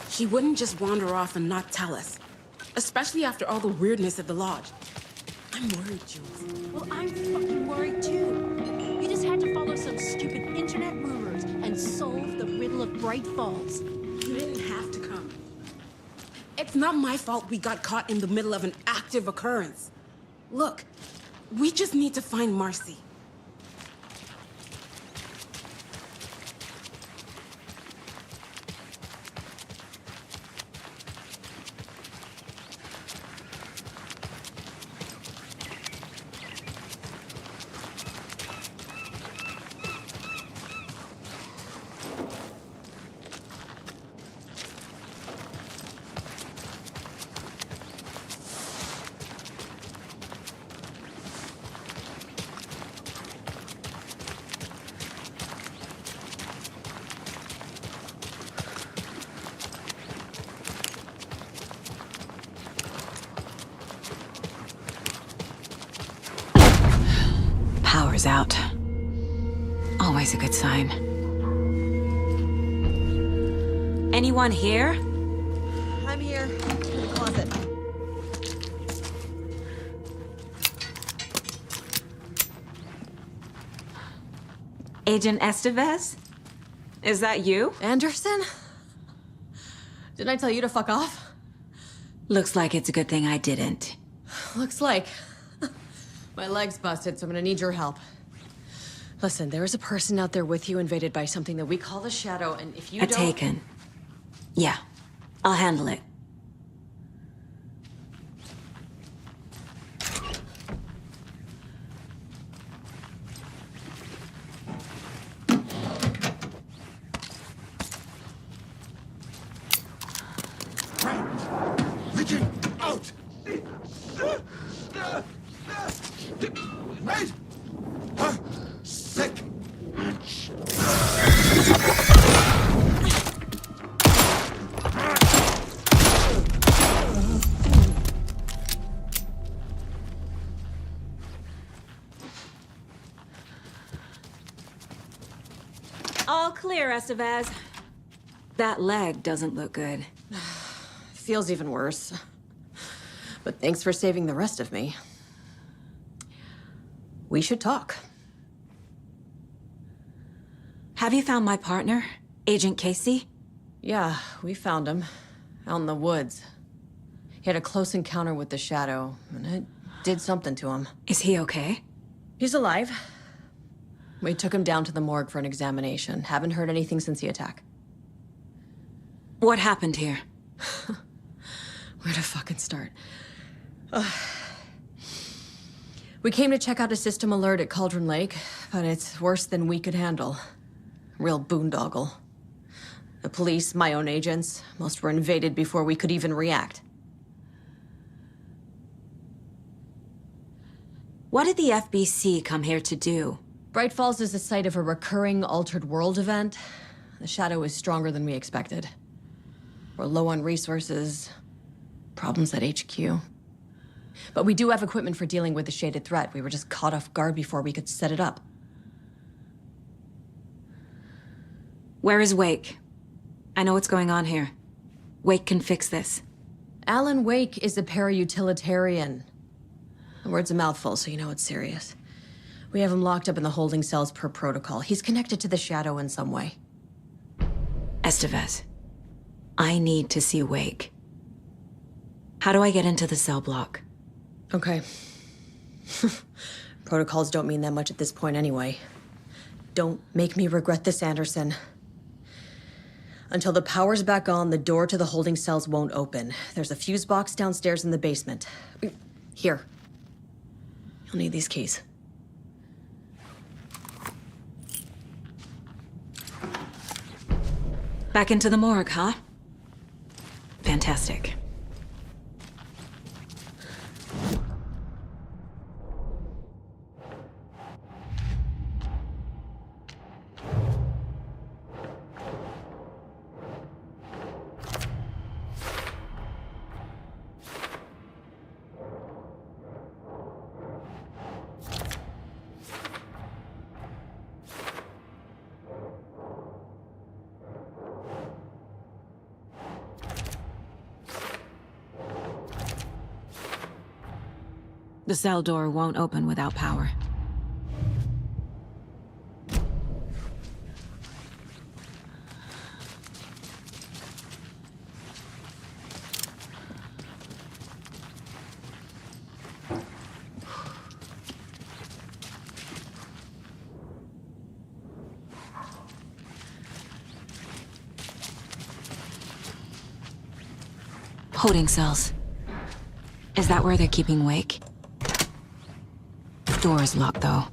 She wouldn't just wander off and not tell us. Especially after all the weirdness at the lodge. I'm worried, Jules. Well, I'm fucking worried too. You just had to follow some those stupid internet rumors and solve the riddle of Bright Falls. You didn't have to come. It's not my fault we got caught in the middle of an active occurrence. Look, we just need to find Marcy. Power's out. Always a good sign. Anyone here? I'm here. In the closet. Agent Estevez? Is that you? Anderson? Didn't I tell you to fuck off? Looks like it's a good thing I didn't. Looks like. My leg's busted, so I'm gonna need your help. Listen, there is a person out there with you invaded by something that we call the Shadow, and if you don't... Taken. Yeah, I'll handle it. Legion, out! Right! Sick! All clear, Estevez. That leg doesn't look good. Feels even worse. But thanks for saving the rest of me. We should talk. Have you found my partner, Agent Casey? Yeah, we found him. Out in the woods. He had a close encounter with the Shadow, and it did something to him. Is he okay? He's alive. We took him down to the morgue for an examination. Haven't heard anything since the attack. What happened here? Where to fucking start? We came to check out a system alert at Cauldron Lake, but it's worse than we could handle. Real boondoggle. The police, my own agents, most were invaded before we could even react. What did the FBC come here to do? Bright Falls is the site of a recurring Altered World event. The Shadow is stronger than we expected. We're low on resources, problems at HQ. But we do have equipment for dealing with the shaded threat. We were just caught off guard before we could set it up. Where is Wake? I know what's going on here. Wake can fix this. Alan Wake is a para-utilitarian. The word's a mouthful, so you know it's serious. We have him locked up in the holding cells per protocol. He's connected to the Shadow in some way. Estevez, I need to see Wake. How do I get into the cell block? Okay. Protocols don't mean that much at this point anyway. Don't make me regret this, Anderson. Until the power's back on, the door to the holding cells won't open. There's a fuse box downstairs in the basement. Here. You'll need these keys. Back into the morgue, huh? Fantastic. The cell door won't open without power. Holding cells. Is that where they're keeping Wake? Door is locked, though.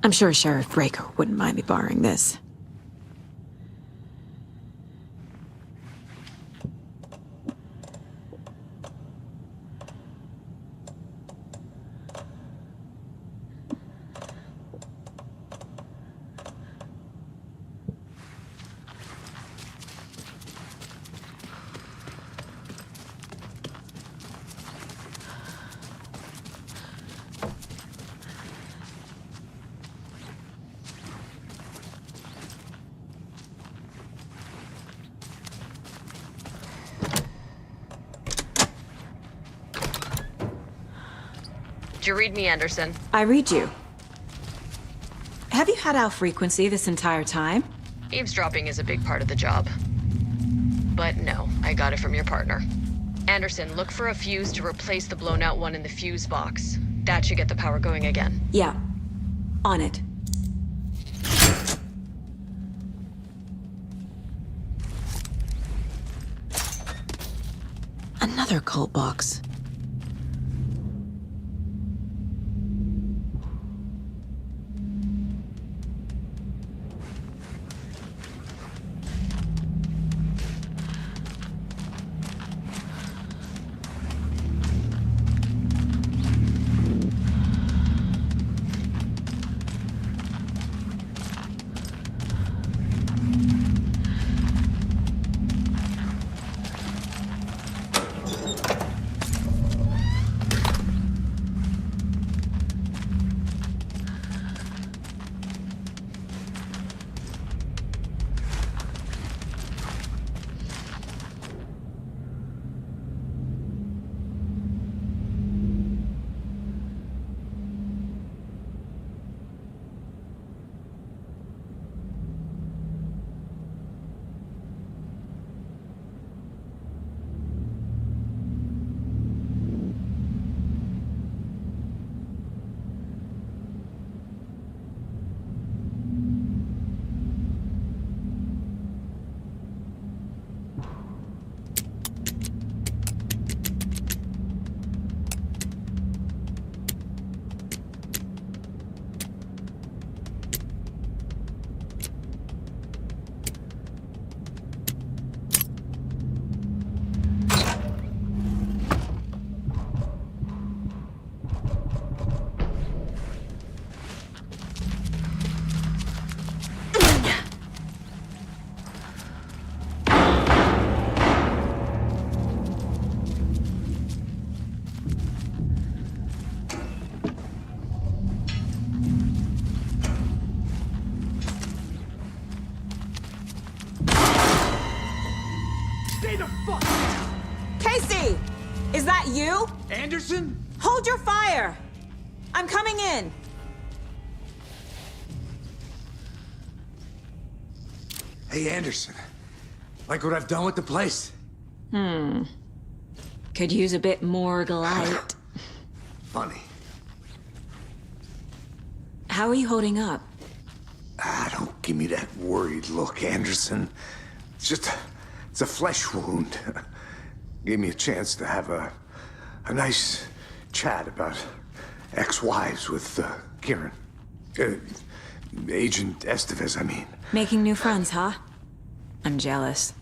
I'm sure Sheriff Breaker wouldn't mind me borrowing this. Did you read me, Anderson? I read you. Have you had our frequency this entire time? Eavesdropping is a big part of the job. But no, I got it from your partner. Anderson, look for a fuse to replace the blown out one in the fuse box. That should get the power going again. Yeah. On it. Another cult box. Casey! Is that you? Anderson? Hold your fire! I'm coming in. Hey, Anderson. Like what I've done with the place? Could use a bit more light. Funny. How are you holding up? Don't give me that worried look, Anderson. It's a flesh wound. Gave me a chance to have a nice chat about ex-wives with Kieran. Agent Estevez, I mean. Making new friends, huh? I'm jealous.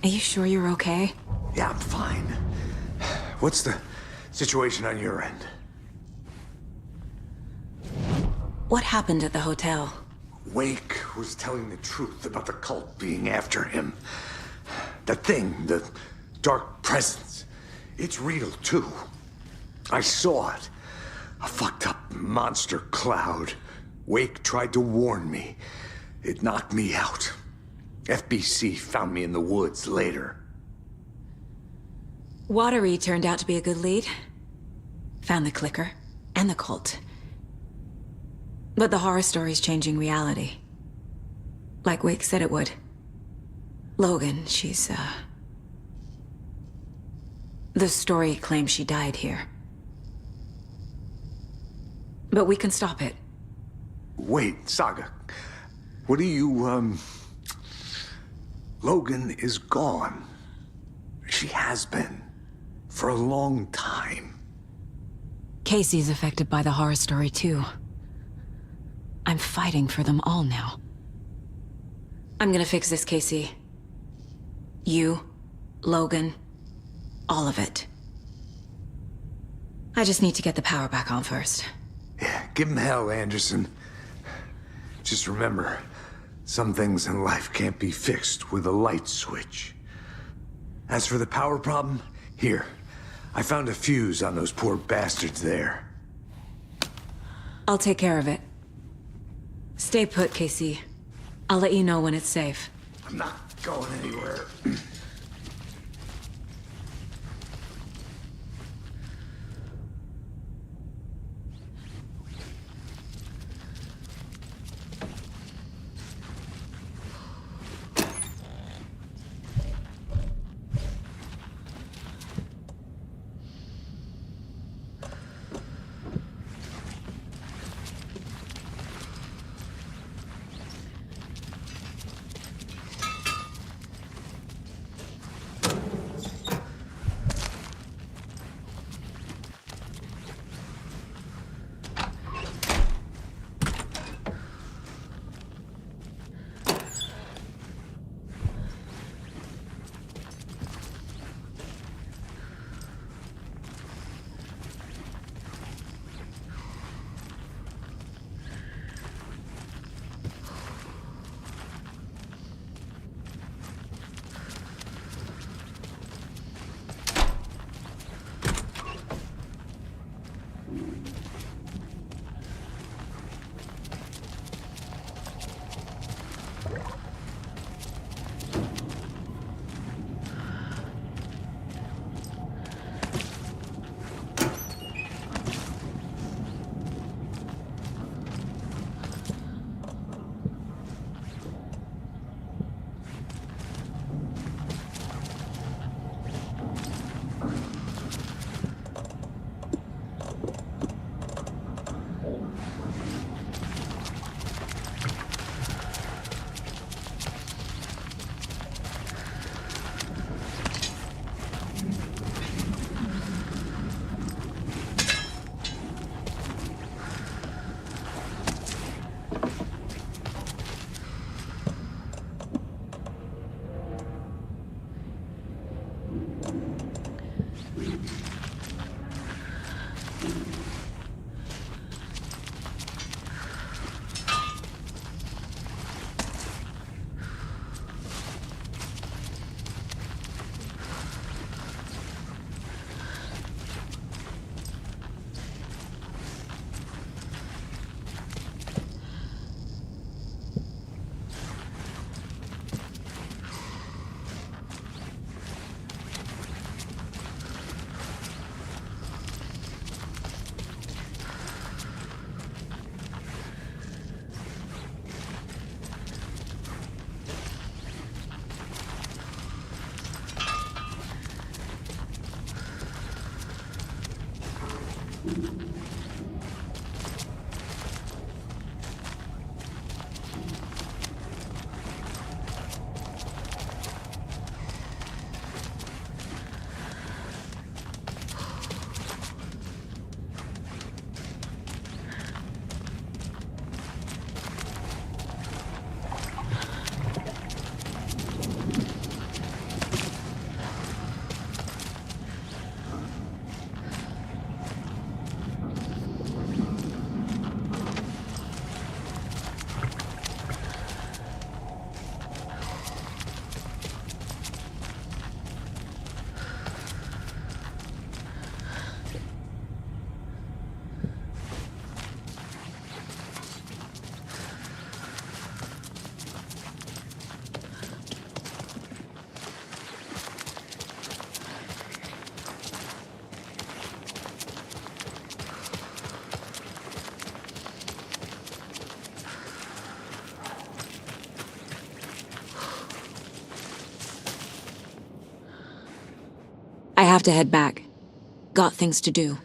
Are you sure you're okay? Yeah, I'm fine. What's the situation on your end? What happened at the hotel? Wake was telling the truth about the cult being after him. The thing, the dark presence, it's real too. I saw it. A fucked up monster cloud. Wake tried to warn me. It knocked me out. FBC found me in the woods later. Watery turned out to be a good lead. Found the clicker and the cult. But the horror story's changing reality. Like Wake said it would. Logan, she's, the story claims she died here. But we can stop it. Wait, Saga. What do you, Logan is gone. She has been. For a long time. Casey's affected by the horror story too. I'm fighting for them all now. I'm gonna fix this, Casey. You, Logan, all of it. I just need to get the power back on first. Yeah, give him hell, Anderson. Just remember, some things in life can't be fixed with a light switch. As for the power problem, here. I found a fuse on those poor bastards there. I'll take care of it. Stay put, Casey. I'll let you know when it's safe. I'm not going anywhere. I have to head back. Got things to do.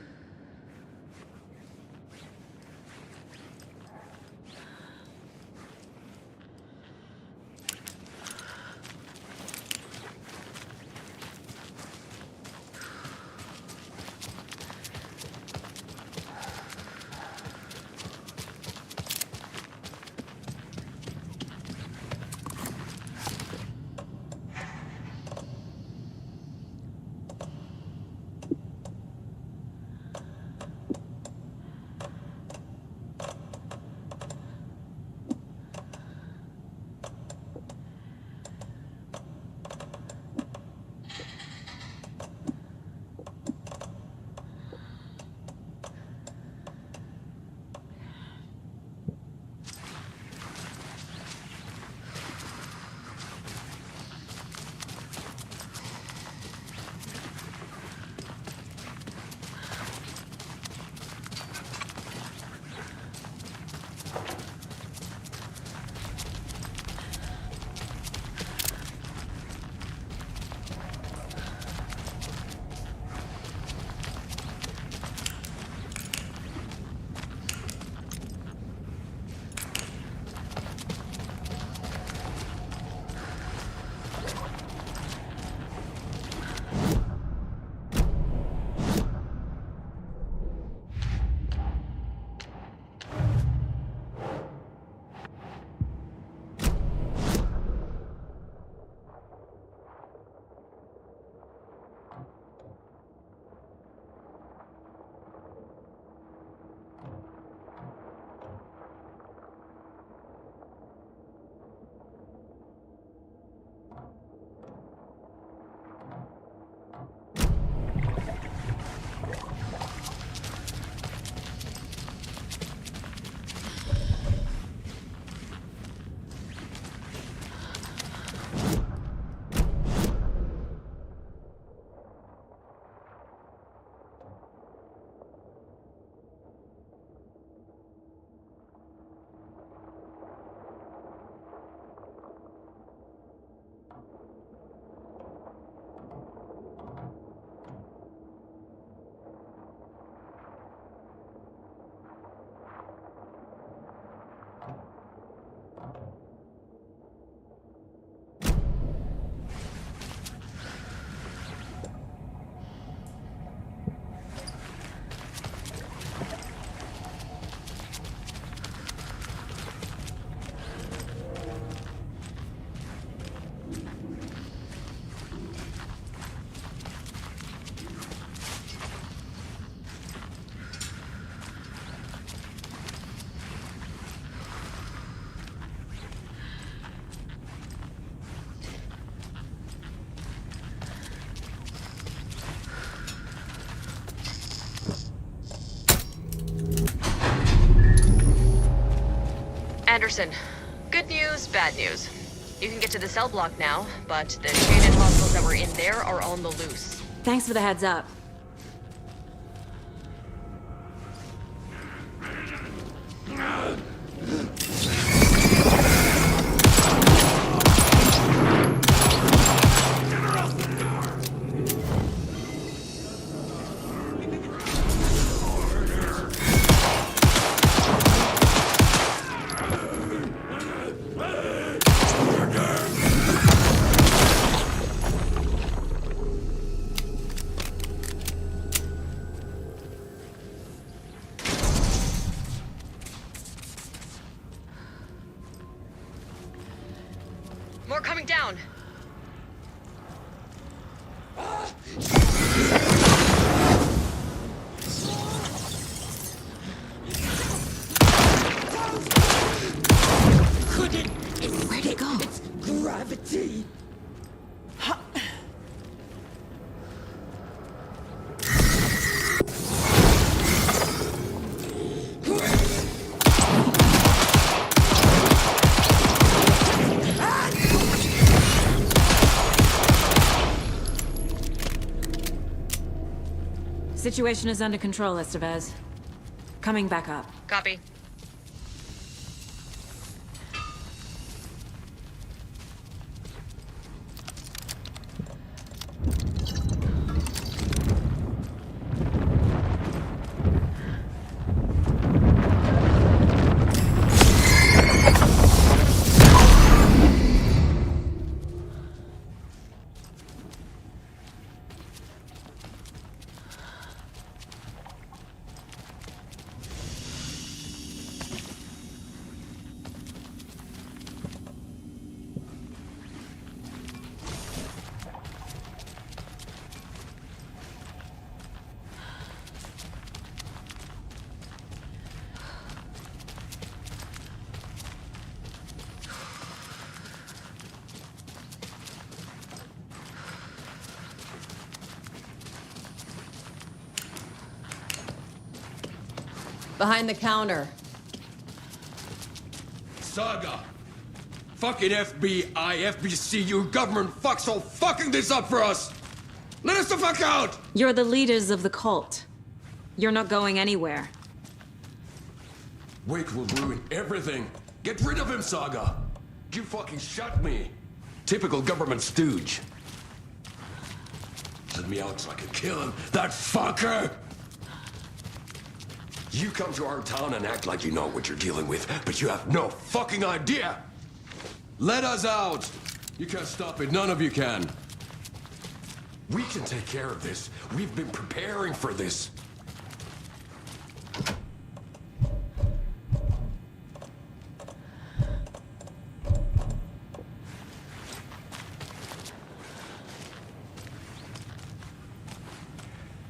Anderson. Good news, bad news. You can get to the cell block now, but the shaded hostiles that were in there are on the loose. Thanks for the heads up. More coming down. Where'd it go? It's gravity. Situation is under control, Estevez. Coming back up. Copy. Behind the counter. Saga! Fucking FBI, FBC, you government fucks all fucking this up for us! Let us the fuck out! You're the leaders of the cult. You're not going anywhere. Wake will ruin everything. Get rid of him, Saga! You fucking shot me! Typical government stooge. Let me out so I can kill him, that fucker! You come to our town and act like you know what you're dealing with, but you have no fucking idea! Let us out! You can't stop it, none of you can. We can take care of this. We've been preparing for this.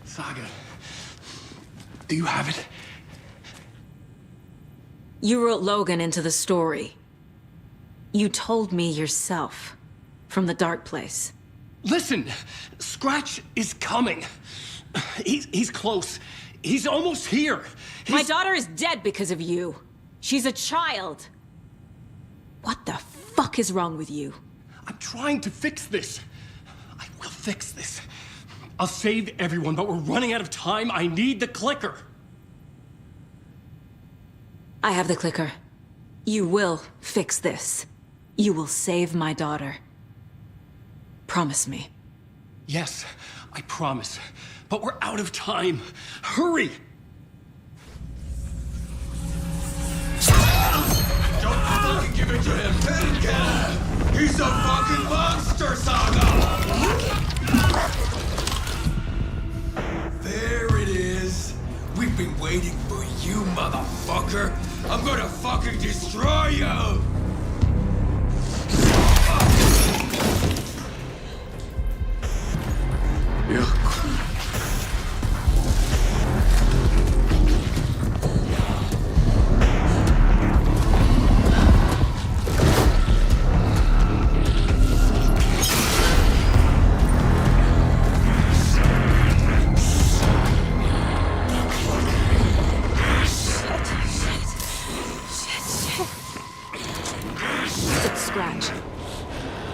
Saga, do you have it? You wrote Logan into the story. You told me yourself. From the dark place. Listen! Scratch is coming. He's close. He's almost here. My daughter is dead because of you. She's a child. What the fuck is wrong with you? I'm trying to fix this. I will fix this. I'll save everyone, but we're running out of time. I need the clicker. I have the clicker. You will fix this. You will save my daughter. Promise me. Yes, I promise. But we're out of time. Hurry! Don't fucking give it to him! He's a fucking monster, Saga! There it is. We've been waiting for you, motherfucker. I'm gonna fucking destroy you!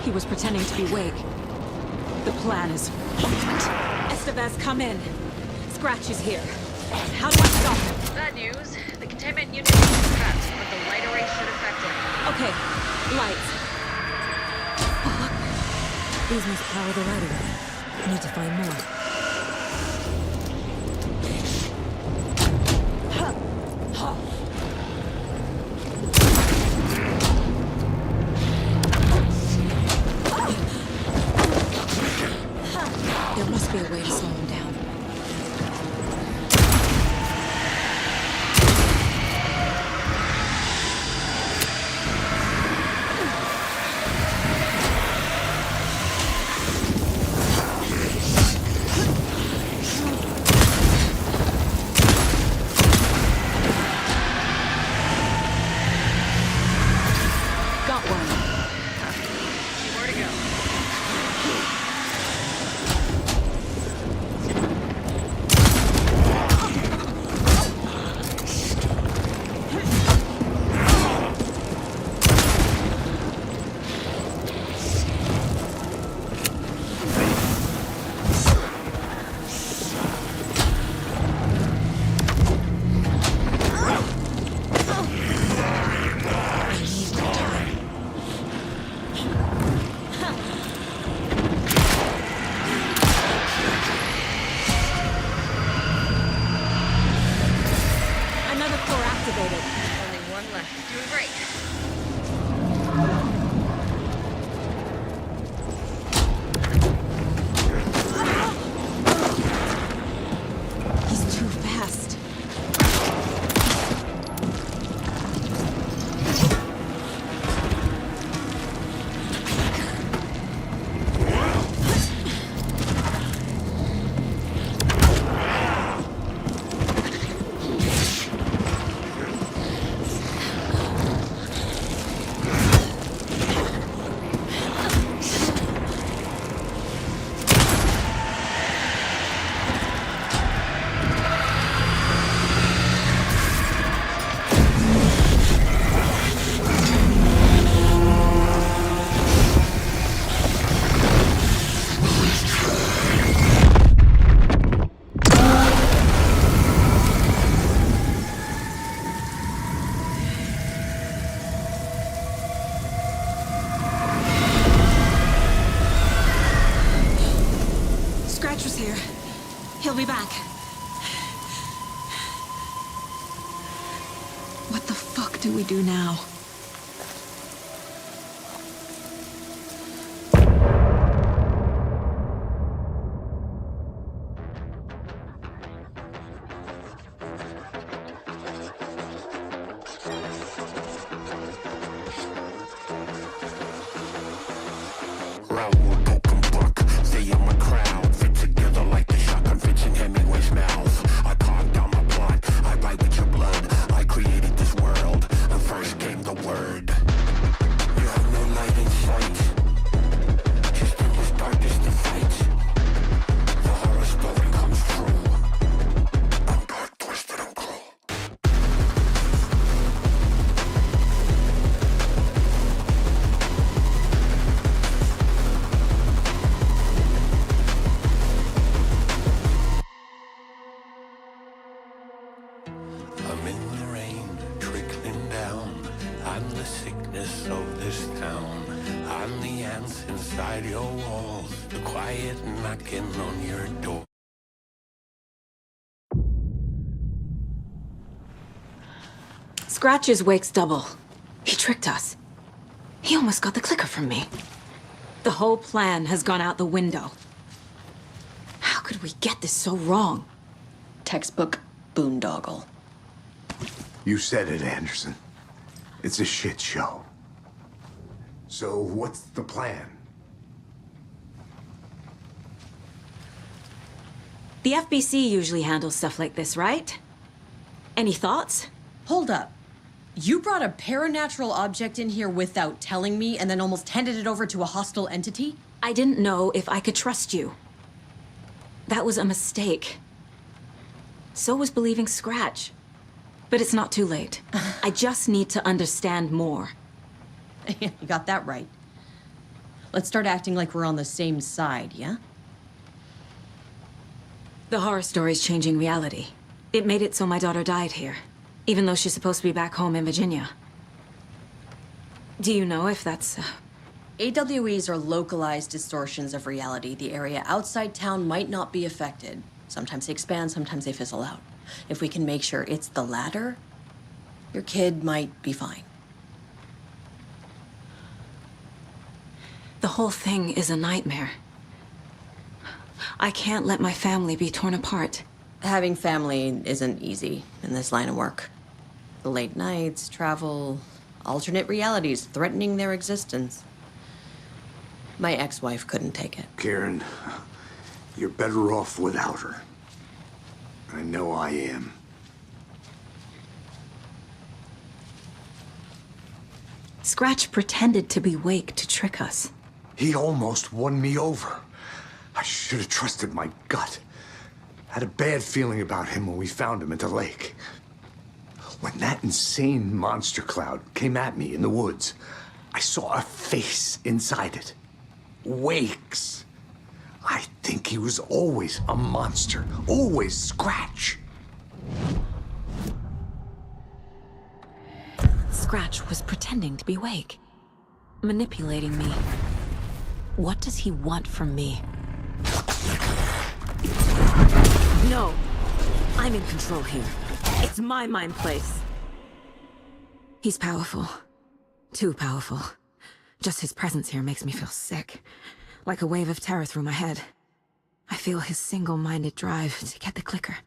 he was pretending to be Wake. The plan is fucked. Estevez, come in. Scratch is here. How do I stop him? Bad news. The containment unit is trapped, but the light array should affect him. Okay, lights. Fuck. These must power the light array. Need to find more. There must be a way to slow him down. Got one. Where to go? Another core activated. Only one left. Doing great. He's too fast. Scratch was here. He'll be back. What the fuck do we do now? Raoul open book, stay in my crowd, fit together like the shotgun fits in Hemingway's mouth. I carved down my plot, I write with your blood. I created this world, and first came the word. You have no light in sight, just endless darkness to fight. The horror story comes true. I'm dark, twisted, and cruel. I'm in the rain, trickling down. I'm the sickness of this town. I'm the ants inside your walls, the quiet knocking on your door. Scratch is Wake's double. He tricked us. He almost got the clicker from me. The whole plan has gone out the window. How could we get this so wrong? Textbook boondoggle. You said it, Anderson. It's a shit show. So what's the plan? The FBC usually handles stuff like this, right? Any thoughts? Hold up. You brought a paranatural object in here without telling me and then almost handed it over to a hostile entity? I didn't know if I could trust you. That was a mistake. So was believing Scratch. But it's not too late. I just need to understand more. You got that right. Let's start acting like we're on the same side, yeah? The horror story's changing reality. It made it so my daughter died here, even though she's supposed to be back home in Virginia. Do you know if that's... AWEs are localized distortions of reality. The area outside town might not be affected. Sometimes they expand, sometimes they fizzle out. If we can make sure it's the latter, your kid might be fine. The whole thing is a nightmare. I can't let my family be torn apart. Having family isn't easy in this line of work. The late nights, travel, alternate realities threatening their existence. My ex-wife couldn't take it. Karen, you're better off without her. I know I am. Scratch pretended to be Wake to trick us. He almost won me over. I should have trusted my gut. Had a bad feeling about him when we found him at the lake. When that insane monster cloud came at me in the woods, I saw a face inside it. Wake's. I think he was always a monster. Always Scratch. Scratch was pretending to be Wake. Manipulating me. What does he want from me? No! I'm in control here. It's my mind place. He's powerful. Too powerful. Just his presence here makes me feel sick. Like a wave of terror through my head. I feel his single-minded drive to get the clicker.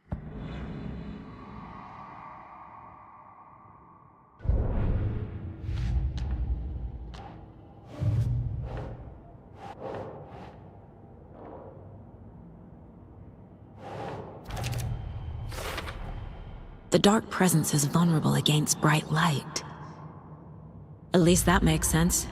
The dark presence is vulnerable against bright light. At least that makes sense.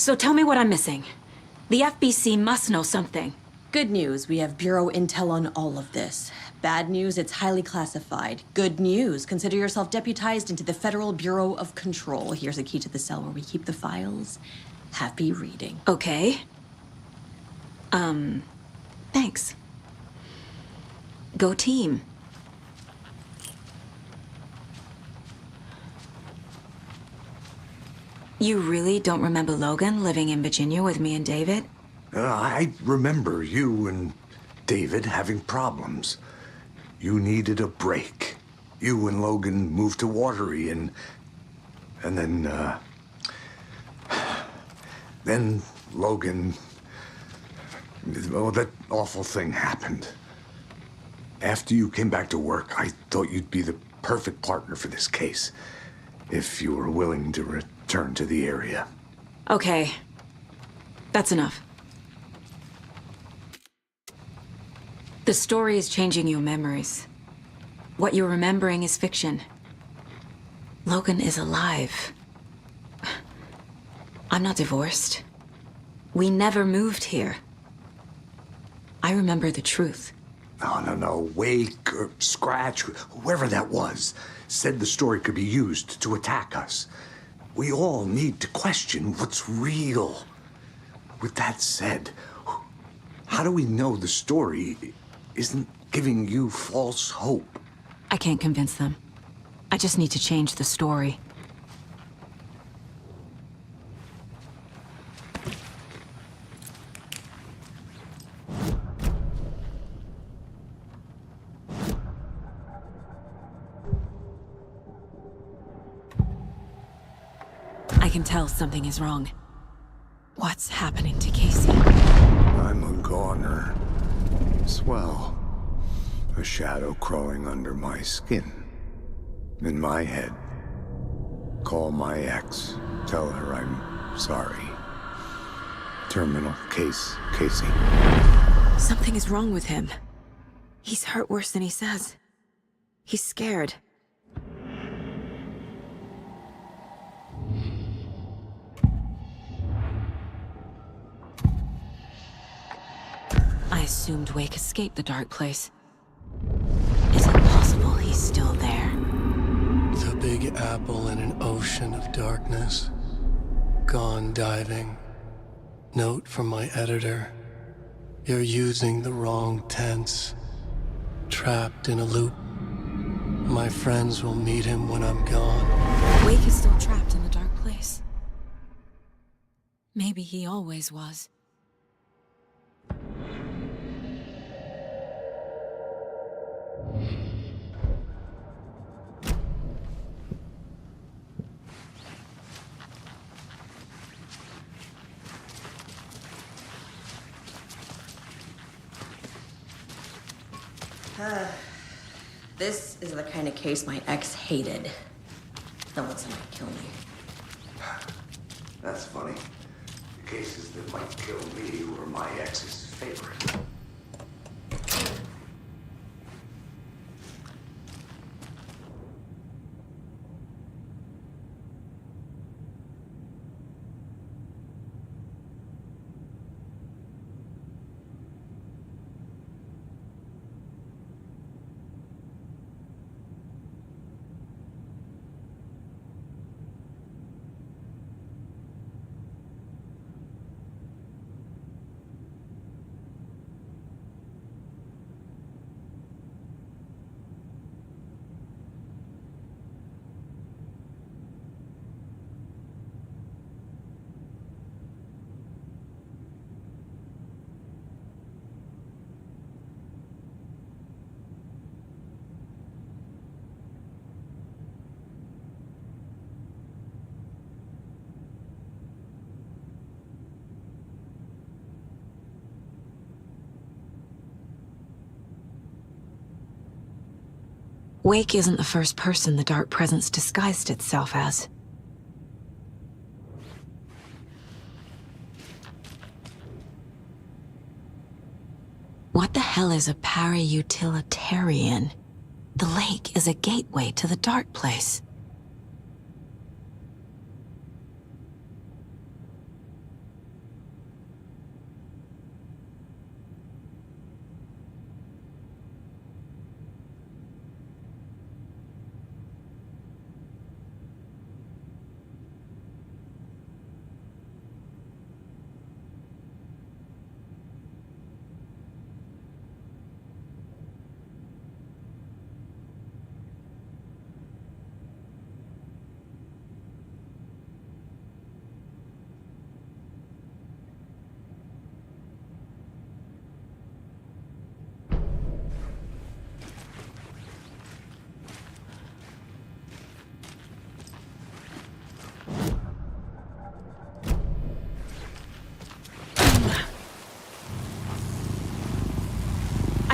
So tell me what I'm missing. The FBC must know something. Good news, we have Bureau intel on all of this. Bad news, it's highly classified. Good news, consider yourself deputized into the Federal Bureau of Control. Here's a key to the cell where we keep the files. Happy reading. Okay. Thanks. Go team. You really don't remember Logan living in Virginia with me and David? I remember you and David having problems. You needed a break. You and Logan moved to Watery and then Logan, oh, that awful thing happened. After you came back to work, I thought you'd be the perfect partner for this case, if you were willing to return to the area. Okay. That's enough. The story is changing your memories. What you're remembering is fiction. Logan is alive. I'm not divorced. We never moved here. I remember the truth. No. Wake or Scratch, whoever that was, said the story could be used to attack us. We all need to question what's real. With that said, how do we know the story isn't giving you false hope? I can't convince them. I just need to change the story. I can tell something is wrong. What's happening to Casey? I'm a goner. Swell. A shadow crawling under my skin. In my head. Call my ex. Tell her I'm sorry. Terminal case, Casey. Something is wrong with him. He's hurt worse than he says. He's scared. I assumed Wake escaped the dark place. Is it possible he's still there? The Big Apple in an ocean of darkness. Gone diving. Note from my editor. You're using the wrong tense. Trapped in a loop. My friends will meet him when I'm gone. Wake is still trapped in the dark place. Maybe he always was. This is the kind of case my ex hated. That wasn't gonna kill me. That's funny. The cases that might kill me were my ex's favorite. Wake isn't the first person the Dark Presence disguised itself as. What the hell is a para-utilitarian? The lake is a gateway to the Dark Place.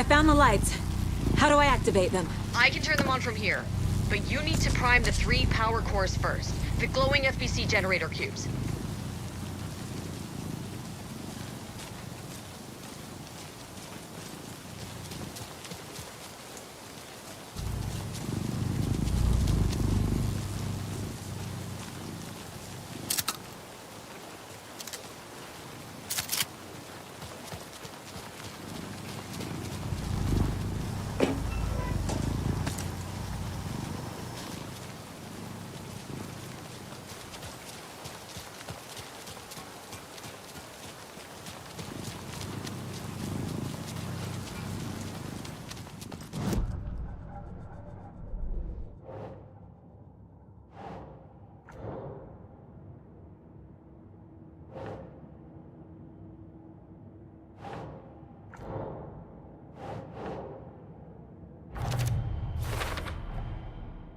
found the lights. How do I activate them? I can turn them on from here, but you need to prime the 3 power cores first. The glowing FBC generator cubes.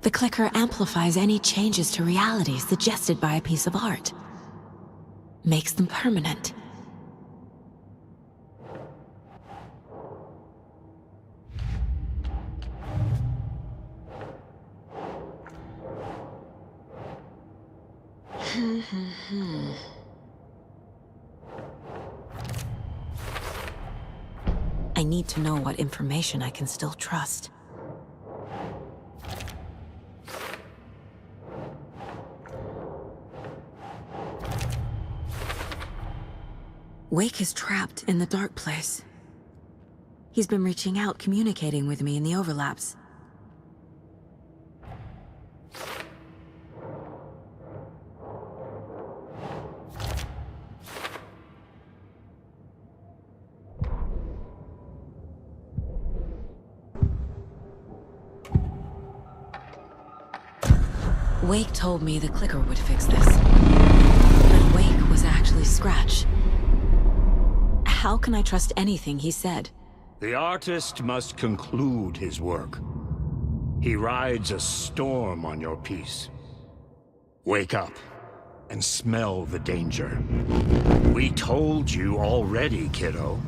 The clicker amplifies any changes to reality suggested by a piece of art. Makes them permanent. I need to know what information I can still trust. Wake is trapped in the dark place. He's been reaching out, communicating with me in the overlaps. Wake told me the clicker would fix this. But Wake was actually Scratch. How can I trust anything he said? The artist must conclude his work. He rides a storm on your piece. Wake up and smell the danger. We told you already, kiddo.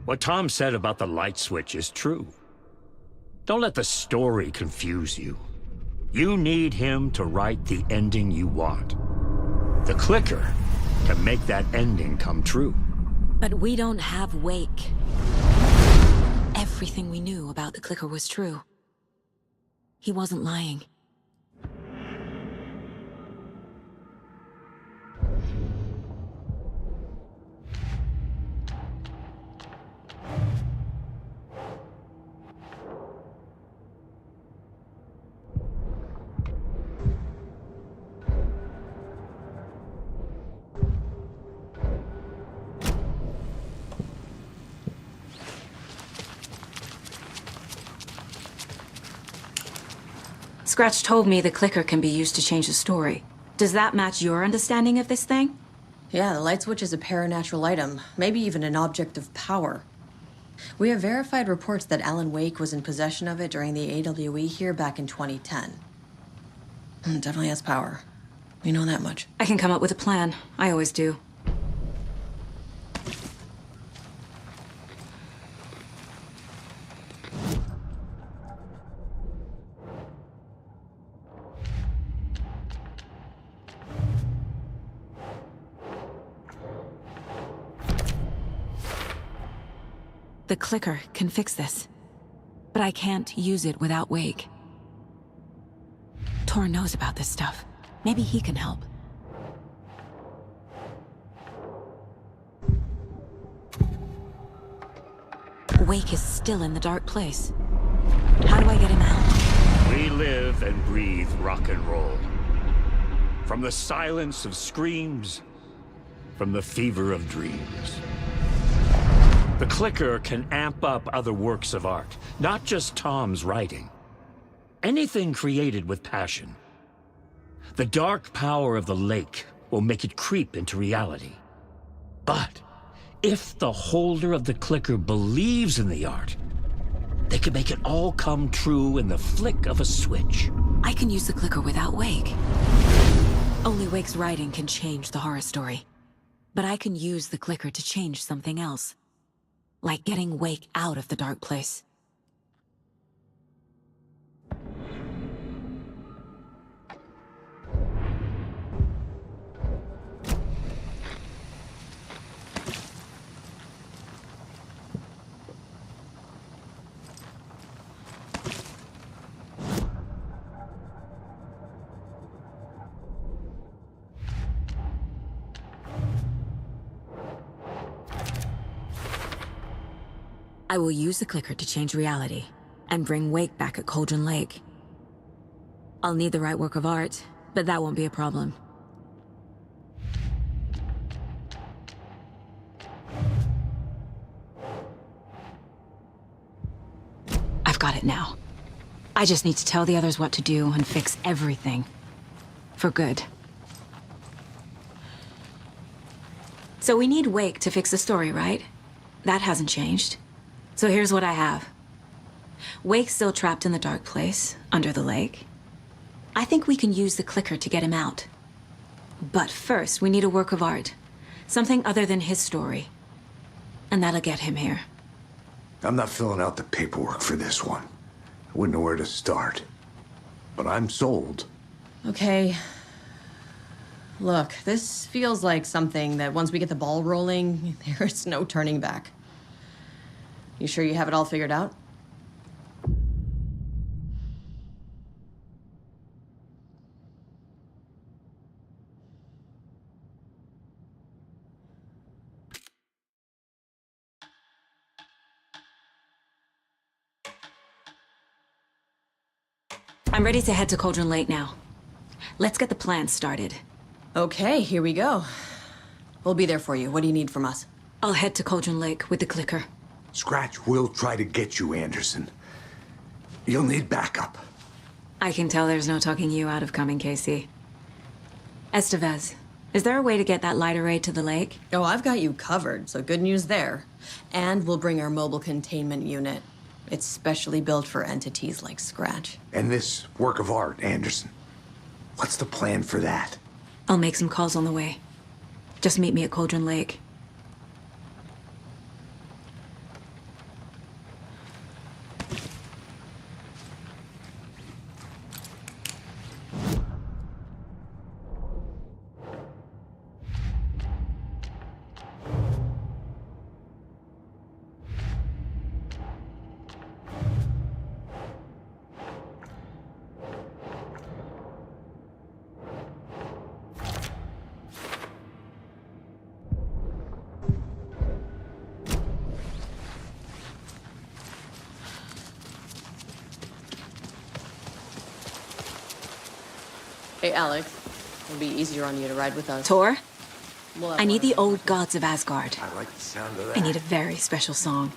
What Tom said about the light switch is true. Don't let the story confuse you. You need him to write the ending you want. The clicker can make that ending come true. But we don't have Wake. Everything we knew about the clicker was true. He wasn't lying. Scratch told me the clicker can be used to change the story. Does that match your understanding of this thing? Yeah, the light switch is a paranatural item, maybe even an object of power. We have verified reports that Alan Wake was in possession of it during the AWE here back in 2010. Definitely has power. We know that much. I can come up with a plan. I always do. The clicker can fix this, but I can't use it without Wake. Tor knows about this stuff. Maybe he can help. Wake is still in the dark place. How do I get him out? We live and breathe rock and roll. From the silence of screams, from the fever of dreams. The clicker can amp up other works of art, not just Tom's writing. Anything created with passion. The dark power of the lake will make it creep into reality. But if the holder of the clicker believes in the art, they can make it all come true in the flick of a switch. I can use the clicker without Wake. Only Wake's writing can change the horror story. But I can use the clicker to change something else. Like getting Wake out of the dark place. I will use the clicker to change reality and bring Wake back at Cauldron Lake. I'll need the right work of art, but that won't be a problem. I've got it now. I just need to tell the others what to do and fix everything. For good. So we need Wake to fix the story, right? That hasn't changed. So here's what I have. Wake's still trapped in the dark place, under the lake. I think we can use the clicker to get him out. But first, we need a work of art. Something other than his story. And that'll get him here. I'm not filling out the paperwork for this one. I wouldn't know where to start. But I'm sold. Okay. Look, this feels like something that once we get the ball rolling, there's no turning back. You sure you have it all figured out? I'm ready to head to Cauldron Lake now. Let's get the plan started. Okay, here we go. We'll be there for you. What do you need from us? I'll head to Cauldron Lake with the clicker. Scratch will try to get you, Anderson. You'll need backup. I can tell there's no talking you out of coming, Casey. Estevez, is there a way to get that light array to the lake? Oh, I've got you covered, so good news there. And we'll bring our mobile containment unit. It's specially built for entities like Scratch. And this work of art, Anderson. What's the plan for that? I'll make some calls on the way. Just meet me at Cauldron Lake. Hey, Alex. It'll be easier on you to ride with us. Tor? I need the old gods of Asgard. I like the sound of that. I need a very special song.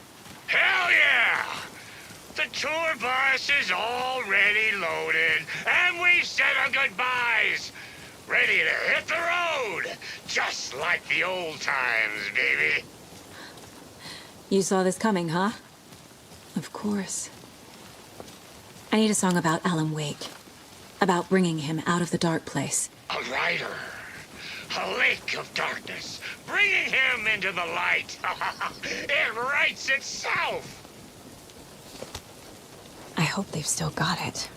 Hell yeah! The tour bus is already loaded, and we said our goodbyes. Ready to hit the road, just like the old times, baby. You saw this coming, huh? Of course. I need a song about Alan Wake. About bringing him out of the dark place. A rider. A lake of darkness. Bringing him into the light. It writes itself. I hope they've still got it.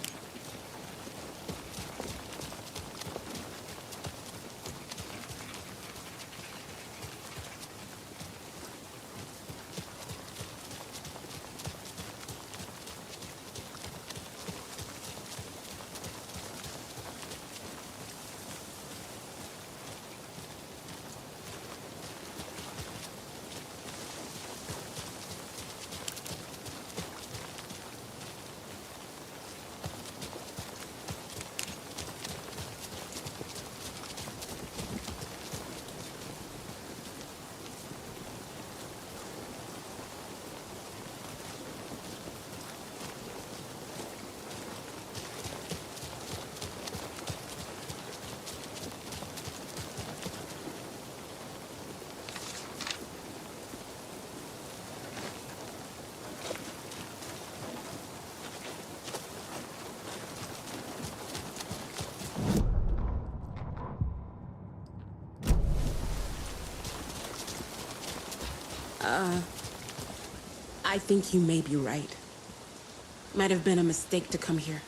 I think you may be right. Might have been a mistake to come here.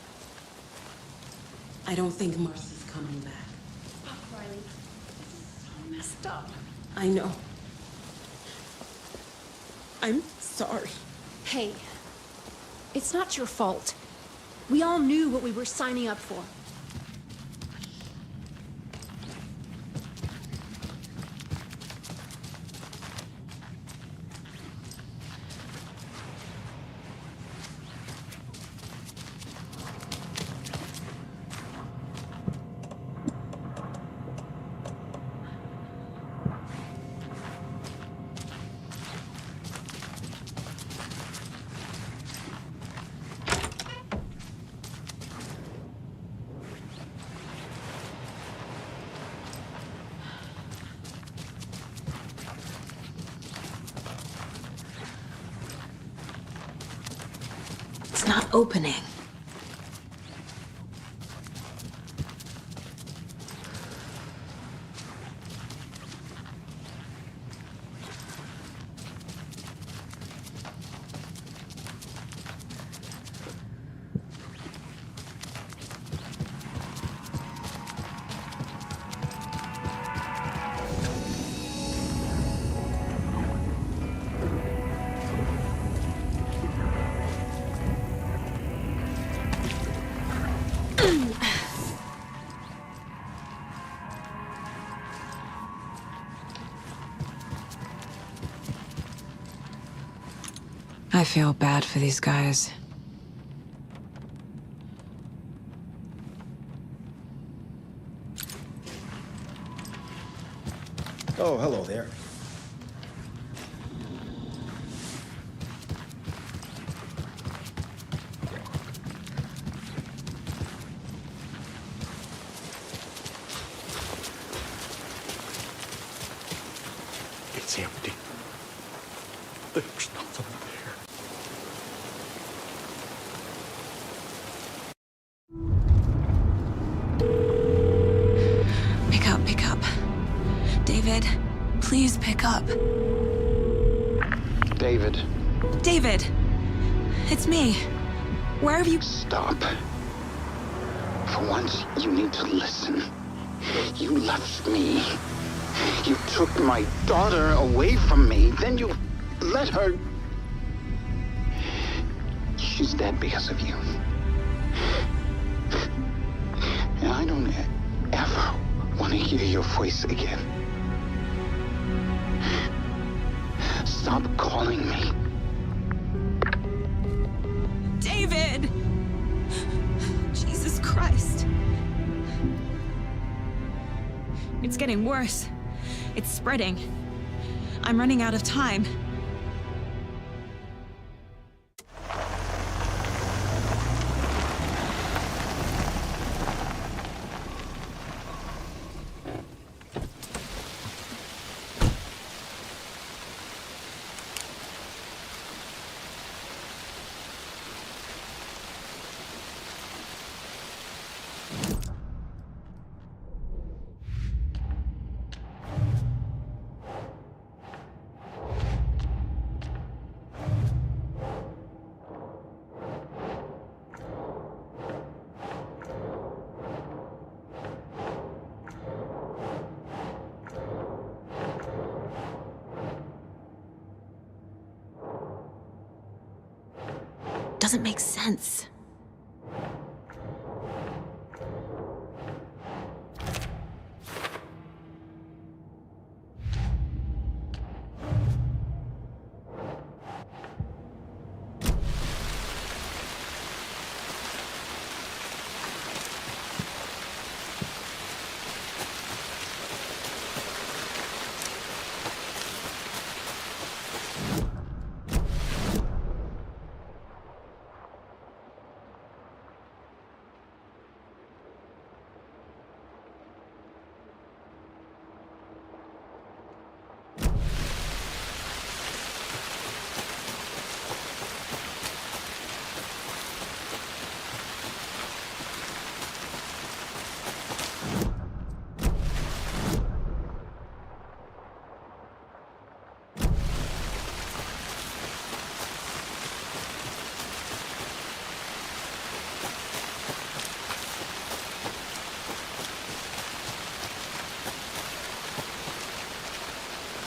I don't think Marcy's coming back. Stop, Riley. This is so messed up. I know. I'm sorry. Hey, it's not your fault. We all knew what we were signing up for. It's not opening. I feel bad for these guys. Oh, hello there. It's empty. There's nothing there. Pick up. David, please pick up. David. David! It's me. Where have you... Stop. For once, you need to listen. You left me. You took my daughter away from me. Then you let her... She's dead because of you. And I don't ever want to hear your voice again. Stop calling me. David! Jesus Christ. It's getting worse. It's spreading. I'm running out of time. Doesn't make sense.